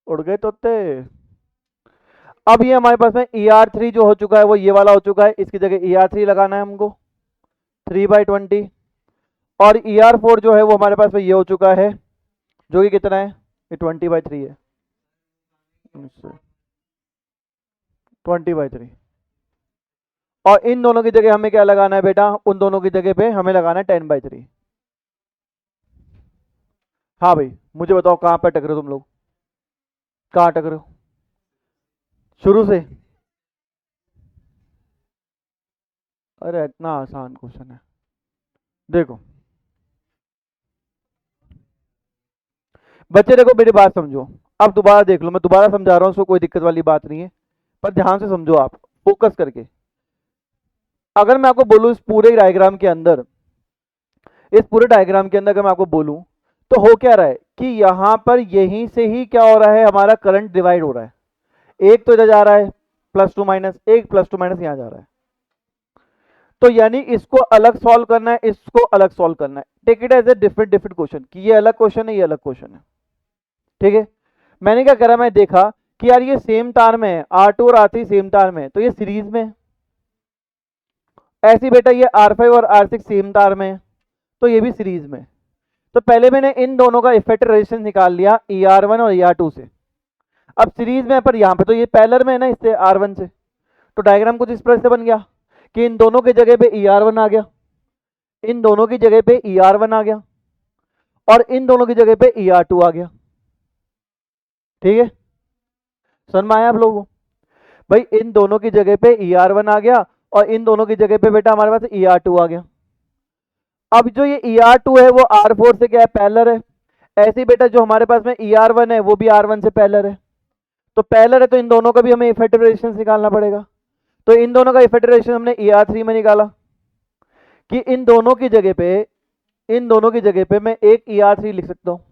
उड़ गए तोते। अब ये हमारे पास में ER3 जो हो चुका है वो ये वाला हो चुका है, इसकी जगह ER3 लगाना है हमको 3/20, और ER4 जो है वो हमारे पास में ये हो चुका है, जो कि कितना है, ये 20/3 है, 20/3। और इन दोनों की जगह हमें क्या लगाना है बेटा, उन दोनों की जगह पे हमें लगाना है 10/3। हाँ भाई मुझे बताओ कहां पर टकरे तुम लोग, कहां टकरे हो शुरू से। अरे इतना आसान क्वेश्चन है, देखो बच्चे देखो मेरी बात समझो, अब दोबारा देख लो, मैं दोबारा समझा रहा हूँ, उसको कोई दिक्कत वाली बात नहीं है, पर ध्यान से समझो आप, फोकस करके। अगर मैं आपको बोलूं इस पूरे डायग्राम के अंदर, इस पूरे डायग्राम के अंदर अगर मैं आपको बोलूं, तो हो क्या रहा है कि यहां पर यहीं से ही क्या हो रहा है, हमारा करंट डिवाइड हो रहा है, एक तो इधर जा रहा है +2 माइनस, एक +2 माइनस यहां जा रहा है, तो यानी इसको अलग सॉल्व करना है, इसको अलग सॉल्व करना है। Take it as a different different question, कि ये अलग क्वेश्चन है, ये अलग क्वेश्चन है, ठीक है। मैंने क्या करा, मैं देखा कि यार ये सेम तार में है, R2 और R3 सेम तार में है, तो ये सीरीज में है। ऐसी बेटा ये R5 और R6 सेम तार में है, तो ये भी सीरीज में। तो पहले मैंने इन दोनों का इफेक्टिव रेजिस्टेंस निकाल लिया ER1 और ER2 से। अब सीरीज में, पर यहां पे तो ये पैरेलल में है ना इससे R1 से, तो डायग्राम कुछ इस प्रकार से बन गया कि इन दोनों की जगह पे ER1 आ गया, इन दोनों की जगह पे ER1 आ गया, और इन दोनों की जगह पे ER2 आ गया, ठीक है। समझ में आया आप लोगों को, भाई इन दोनों की जगह पे ER1 आ गया, और इन दोनों की जगह पे बेटा हमारे पास ER2 आ गया। अब जो ये ER2 है वो R4 से क्या है पैरेलल है, ऐसे ही बेटा जो हमारे पास में ER1 है वो भी R1 से पैरेलल है, तो पैरेलल है तो इन दोनों का भी हमें इफेक्टिव रेजिस्टेंस निकालना पड़ेगा। तो इन दोनों का इफेक्टिव रेजिस्टेंस हमने ER3 में निकाला कि इन दोनों की जगह पे मैं एक ER3 लिख सकता हूँ।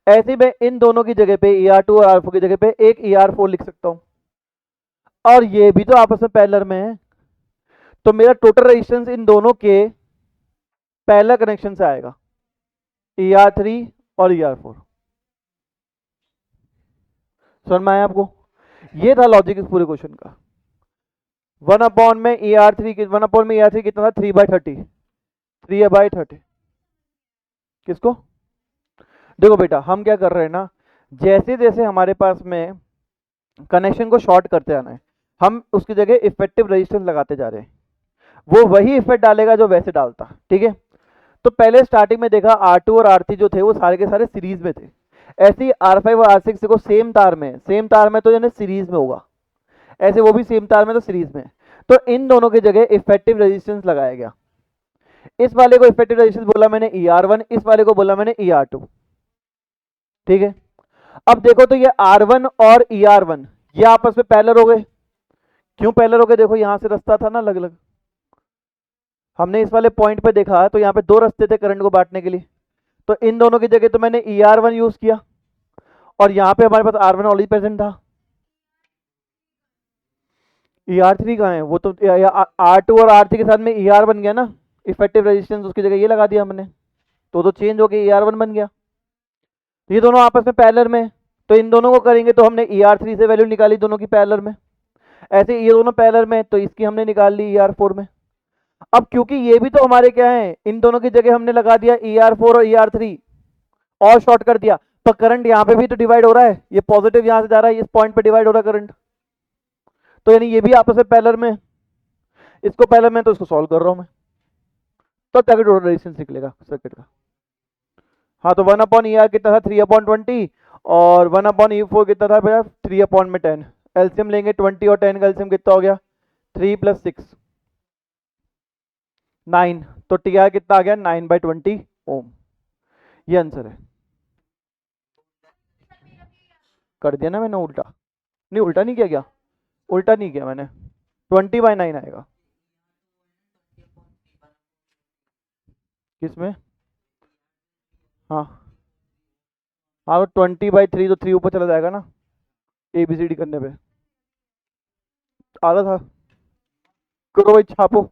ऐसे ही मैं इन दोनों की जगह पे ER2 और R4 की जगह पे एक ER4 लिख सकता हूँ, और ये भी तो आपस में पैरेलल में है, तो मेरा टोटल रेजिस्टेंस इन दोनों के पैरेलल कनेक्शन से आएगा, ER3 और ER4। समझ में आया आपको? ये था लॉजिक इस पूरे क्वेश्चन का। 1/ER3 कितना था? 3/30, 3/30। किसको? देखो बेटा हम क्या कर रहे हैं ना, जैसे जैसे हमारे पास में कनेक्शन को शॉर्ट करते आना है, हम उसकी जगह इफेक्टिव रेजिस्टेंस लगाते जा रहे हैं, वो वही इफेक्ट डालेगा जो वैसे डालता। ठीक है, तो पहले स्टार्टिंग में देखा R2 और R3 जो थे वो सारे के सारे सीरीज में थे, ऐसे ही R5 और R6 को सेम तार में तो यानी सीरीज में होगा, ऐसे वो भी सेम तार में तो सीरीज में। तो इन दोनों की जगह इफेक्टिव रेजिस्टेंस लगाया गया। इस वाले को इफेक्टिव रेजिस्टेंस बोला मैंने ER1, इस वाले को बोला मैंने ER2। ठीक है, अब देखो तो ये R1 और ER1 ये आपस में पैरेलल हो गए। क्यों पैरेलल हो गए? देखो यहां से रास्ता था ना अलग अलग, हमने इस वाले पॉइंट पे देखा तो यहाँ पे दो रास्ते थे करंट को बांटने के लिए, तो इन दोनों की जगह तो मैंने ER1 यूज किया, और यहाँ पे हमारे पास R1 ऑलरेडी प्रेजेंट था। ER3 कहाँ है? वो तो R2 और R3 के साथ में ER बन गया ना, इफेक्टिव रेजिस्टेंस उसकी जगह ये लगा दिया हमने, तो चेंज हो गया ER1 बन गया। ये दोनों आपस में पैरेलल में, तो इन दोनों को करेंगे तो हमने ER3 से वैल्यू निकाली दोनों की पैरेलल में, ऐसे ये दोनों पैरेलल में तो इसकी हमने निकाल ली ER4 में। अब क्योंकि ये भी तो हमारे क्या है, इन दोनों की जगह हमने लगा दिया ER4 और ER3 और शॉर्ट कर दिया, तो करंट यहाँ पे भी तो डिवाइड हो रहा है, ये पॉजिटिव यहाँ से जा रहा है, इस पॉइंट पे डिवाइड हो रहा है करंट, तो यानी ये भी आपस में पैरेलल में, इसको पैरेलल में तो इसको सॉल्व कर रहा हूं मैं, तो जाके टोटल रेजिस्टेंस निकलेगा सर्किट का। हाँ तो 1/ER कितना था? 3/20, और 1/E4 कितना था भैया? 3/10। एलसीएम लेंगे 20 और 10 का एलसीएम कितना हो गया? 3 + 6 9, तो टीआर कितना आ गया? 9/20 ओम। ये आंसर है। कर दिया ना मैंने उल्टा? नहीं उल्टा नहीं किया क्या? उल्टा नहीं किया मैंने, 20/9 आएगा। किसमें? हाँ हाँ, तो 20/3 तो 3 ऊपर चला जाएगा ना ABCD करने पे, आ रहा था। करो भाई छापो।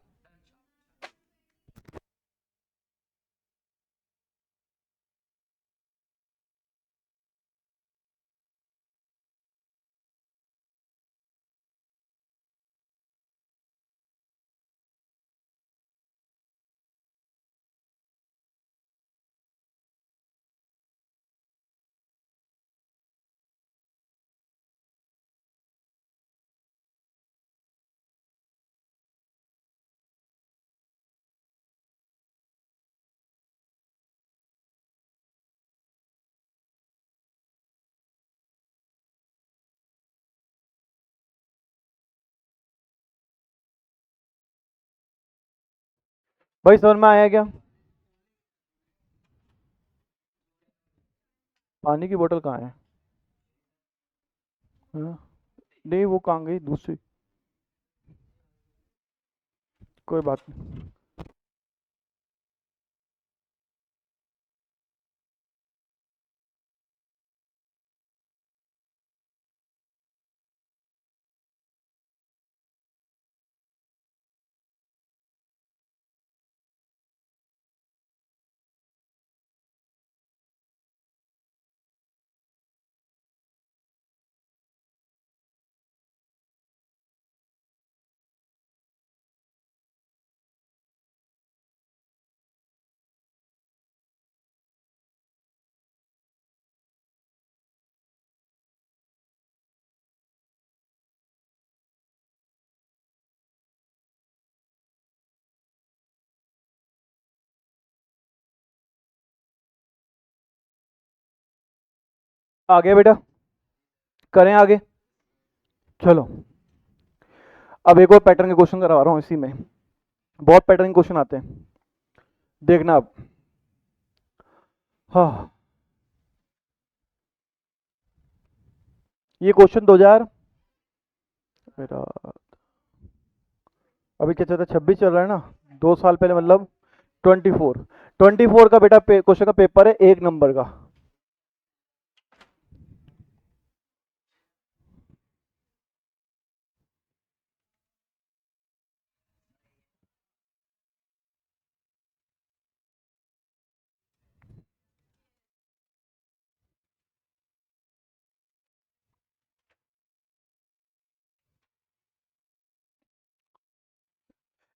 भाई समझ में आया क्या? पानी की बोतल कहाँ है? हाँ? नहीं वो कहाँ गई दूसरी? कोई बात नहीं। आ गया बेटा, करें आगे? चलो अब एक और पैटर्न के क्वेश्चन करवा रहा हूँ, इसी में बहुत पैटर्न क्वेश्चन आते हैं, देखना अब। हाँ ये क्वेश्चन 2000 मेरा अभी क्या चल रहा है, 26 चल रहा है ना, 2 साल पहले मतलब 24 का बेटा क्वेश्चन का पेपर है 1 नंबर का।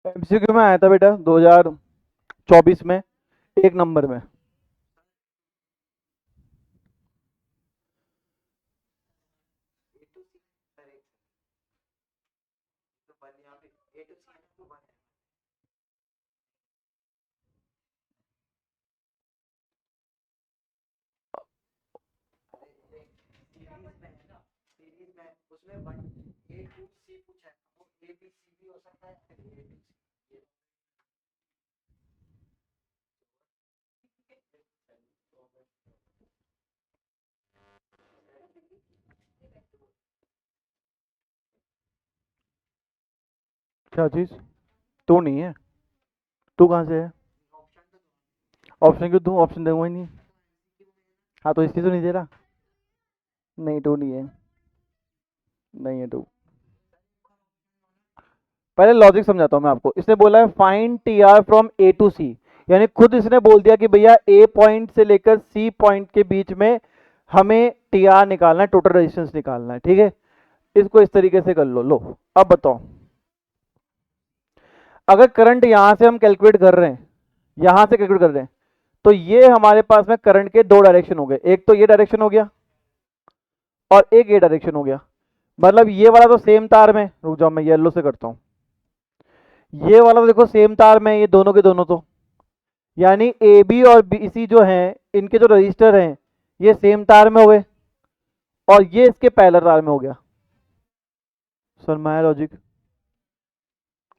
एमसीक्यू में आया था बेटा 2024 में 1 नंबर में। क्या चीज? तू नहीं है? तू कहाँ से है? ऑप्शन क्यों दूँ, ऑप्शन दूंगा ही नहीं। हाँ तो इसलिए तो नहीं दे रहा। नहीं टू नहीं है, नहीं है टू। पहले लॉजिक समझाता हूँ मैं आपको। इसने बोला है find T R from A to C, यानी खुद इसने बोल दिया कि भैया ए पॉइंट से लेकर सी पॉइंट के बीच में हमें टी आर निकालना है, टोटल रेजिस्टेंस निकालना है, ठीक है। इसको इस तरीके से कर लो। लो अब बताओ, अगर करंट यहां से हम कैलकुलेट कर रहे हैं, यहां से कैलकुलेट कर रहे हैं, तो ये हमारे पास में करंट के दो डायरेक्शन हो गए, एक तो ये डायरेक्शन हो गया और एक ये डायरेक्शन हो गया। मतलब ये वाला तो सेम तार में, रुक जाओ मैं येलो से करता हूं, ये वाला तो देखो सेम तार में, ये दोनों के दोनों तो, यानी ए बी और बी सी जो हैं इनके जो रजिस्टर हैं ये सेम तार में हो गए और ये इसके पैरेलल तार में हो गया। सर माया लॉजिक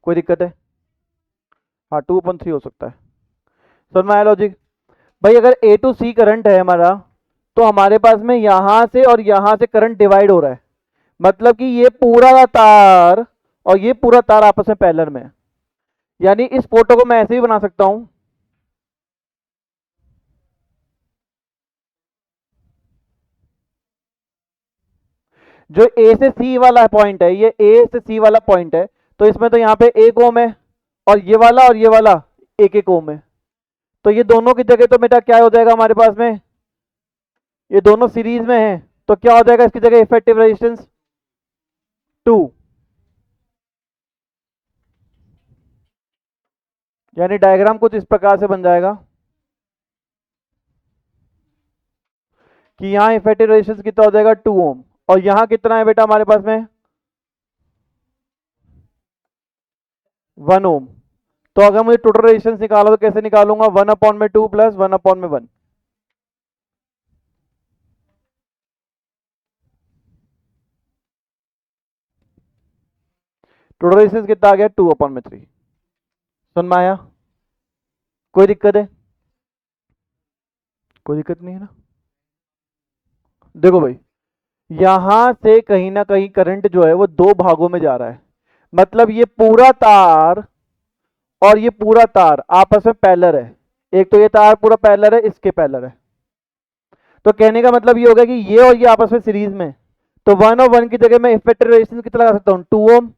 कोई दिक्कत है? हाँ 2.3 हो सकता है। सर माया लॉजिक भाई, अगर ए टू सी करंट है हमारा, तो हमारे पास में यहां से और यहां से करंट डिवाइड हो रहा है, मतलब कि ये पूरा तार और ये पूरा तार आपस में पैरेलल में है। यानी इस फोटो को मैं ऐसे ही बना सकता हूं, जो ए से सी वाला पॉइंट है, ये ए से सी वाला पॉइंट है, तो इसमें तो यहाँ पे 1 ओम है और ये वाला 1 1 ओम है, तो ये दोनों की जगह तो बेटा क्या हो जाएगा हमारे पास में, ये दोनों सीरीज में है, तो क्या हो जाएगा इसकी जगह इफेक्टिव रेजिस्टेंस 2। यानी डायग्राम कुछ इस प्रकार से बन जाएगा कि यहाँ इफेक्टिव रेजिस्टेंस कितना हो जाएगा 2 ओम, और यहाँ कितना है बेटा हमारे पास में 1 ओम। तो अगर मुझे टोटल रेजिस्टेंस निकाला तो कैसे निकालूंगा, 1/2 प्लस 1/1। टोटल रेजिस्टेंस कितना आ गया 2/3। सुन में आया? कोई दिक्कत है? कोई दिक्कत नहीं है ना? देखो भाई, यहां से कहीं ना कहीं करंट जो है वो दो भागों में जा रहा है, मतलब ये पूरा तार और ये पूरा तार आपस में पैरेलल है, एक तो ये तार पूरा पैरेलल है, इसके पैरेलल है, तो कहने का मतलब ये होगा कि ये और ये आपस में सीरीज में, तो 1 और 1 की जगह मैं इफेक्टिव रेजिस्टेंस कितना लगा सकता हूँ 2 ओम,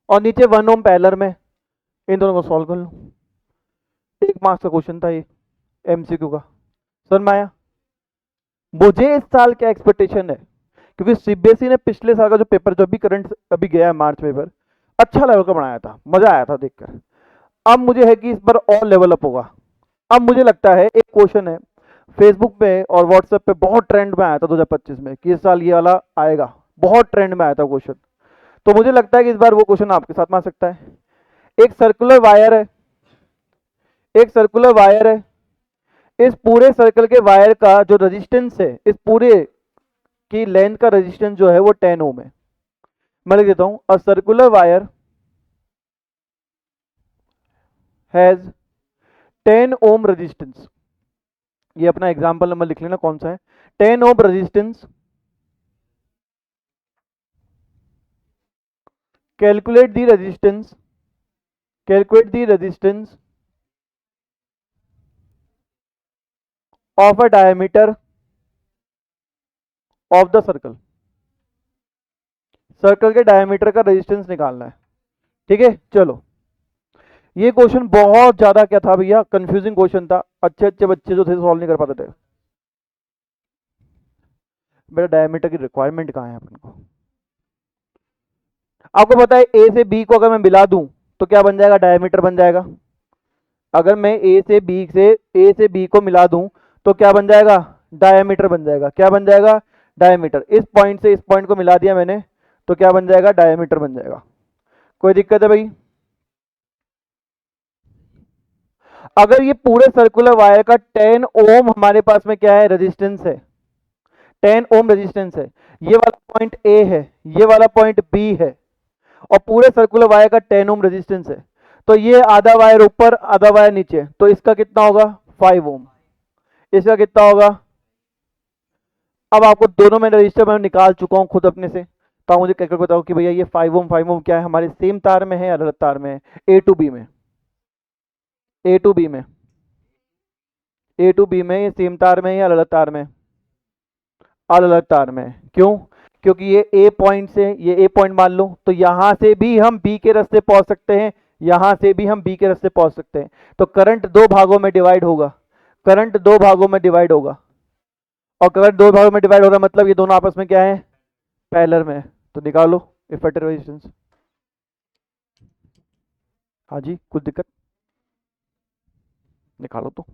और नीचे 1 ओम पैरेलल में। इन दोनों को सॉल्व कर लो, 1 मार्क्स का क्वेश्चन था ये, एमसीक्यू का। समझ में आया? मुझे इस साल क्या एक्सपेक्टेशन है, क्योंकि सीबीएसई ने पिछले साल का जो पेपर जो अभी करंट अभी गया है मार्च पेपर, अच्छा लेवल का बनाया था, मजा आया था देखकर। अब मुझे है कि इस बार और लेवल अप होगा। अब मुझे लगता है एक क्वेश्चन है फेसबुक पे और व्हाट्सएप पे बहुत ट्रेंड में आया था 2025 में कि इस साल ये वाला आएगा, बहुत ट्रेंड में आया था क्वेश्चन, तो मुझे लगता है कि इस बार वो क्वेश्चन आपके साथ में आ सकता है। एक सर्कुलर वायर है, एक सर्कुलर वायर है, इस पूरे सर्कल के वायर का जो रेजिस्टेंस है, इस पूरे की लेंथ का रेजिस्टेंस जो है वो 10 ओम है। मैं लिख देता हूं, a circular wire has 10 ohm resistance, ये अपना एग्जांपल नंबर लिख लेना कौन सा है, 10 ohm resistance calculate the resistance, calculate the resistance of a diameter of the circle, circle के डायमीटर का रेजिस्टेंस निकालना है। ठीक है, चलो ये क्वेश्चन बहुत ज्यादा क्या था भैया, कंफ्यूजिंग क्वेश्चन था, अच्छे अच्छे बच्चे जो थे सॉल्व नहीं कर पाते थे। मेरा डायमीटर की रिक्वायरमेंट कहाँ है अपन को, आपको पता है ए से बी को अगर मैं मिला दूं तो क्या बन जाएगा, डायमीटर बन जाएगा। अगर मैं ए से बी को मिला दूं तो क्या बन जाएगा, डायमीटर बन जाएगा। क्या बन जाएगा, डायमीटर। इस पॉइंट से इस पॉइंट को मिला दिया मैंने तो क्या बन जाएगा, डायमीटर बन जाएगा। कोई दिक्कत है भाई? अगर ये पूरे सर्कुलर वायर का 10 ओम हमारे पास में क्या है, रेजिस्टेंस है, 10 ओम रेजिस्टेंस है, ये वाला पॉइंट ए है, ये वाला पॉइंट बी है, और पूरे सर्कुलर वायर का 10 ओम रेजिस्टेंस है, तो ये आधा वायर ऊपर आधा वायर नीचे, तो इसका कितना होगा, 5 ओम। इसका कितना होगा, अब आपको दोनों में रजिस्टर मैं निकाल चुका हूं खुद अपने से, तो आप मुझे कहकर बताओ कि भैया ये 5 ओम क्या है, हमारे सेम तार में है, अलग अलग तार में है, ए टू बी में, ए टू बी में, ए टू बी में, ये सेम तार में है या अलग अलग तार में, अलग अलग तार में। क्यों, क्योंकि ये ए पॉइंट से ये ए पॉइंट मान लो, तो यहां से भी हम बी के रास्ते पहुंच सकते हैं, यहां से भी हम बी के रास्ते पहुंच सकते हैं, तो करंट दो भागों में डिवाइड होगा, करंट दो भागों में डिवाइड होगा, और करंट दो भागों में डिवाइड हो रहा है मतलब ये दोनों आपस में क्या है, पैरेलल में है। तो निकालो इफेक्टिव रेजिस्टेंस। हाँ जी, कुछ दिक्कत, निकालो तो।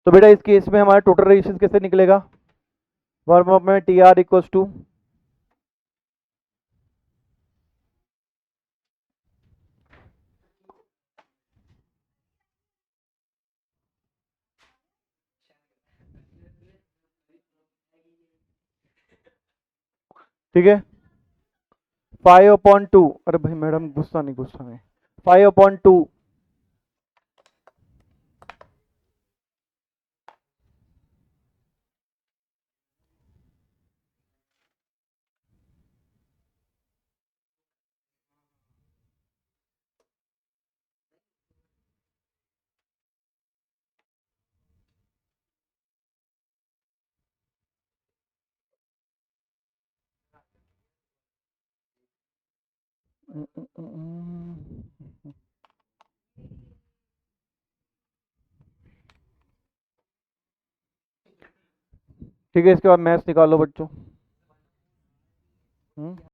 तो बेटा इस केस में हमारा टोटल रेजिस्टेंस कैसे निकलेगा, वार्म अप में टी आर इक्वल्स टू, ठीक है, 5/2, अरे भाई मैडम गुस्सा नहीं, गुस्सा नहीं, 5/2, ठीक है, इसके बाद मैथ्स निकालो बच्चों।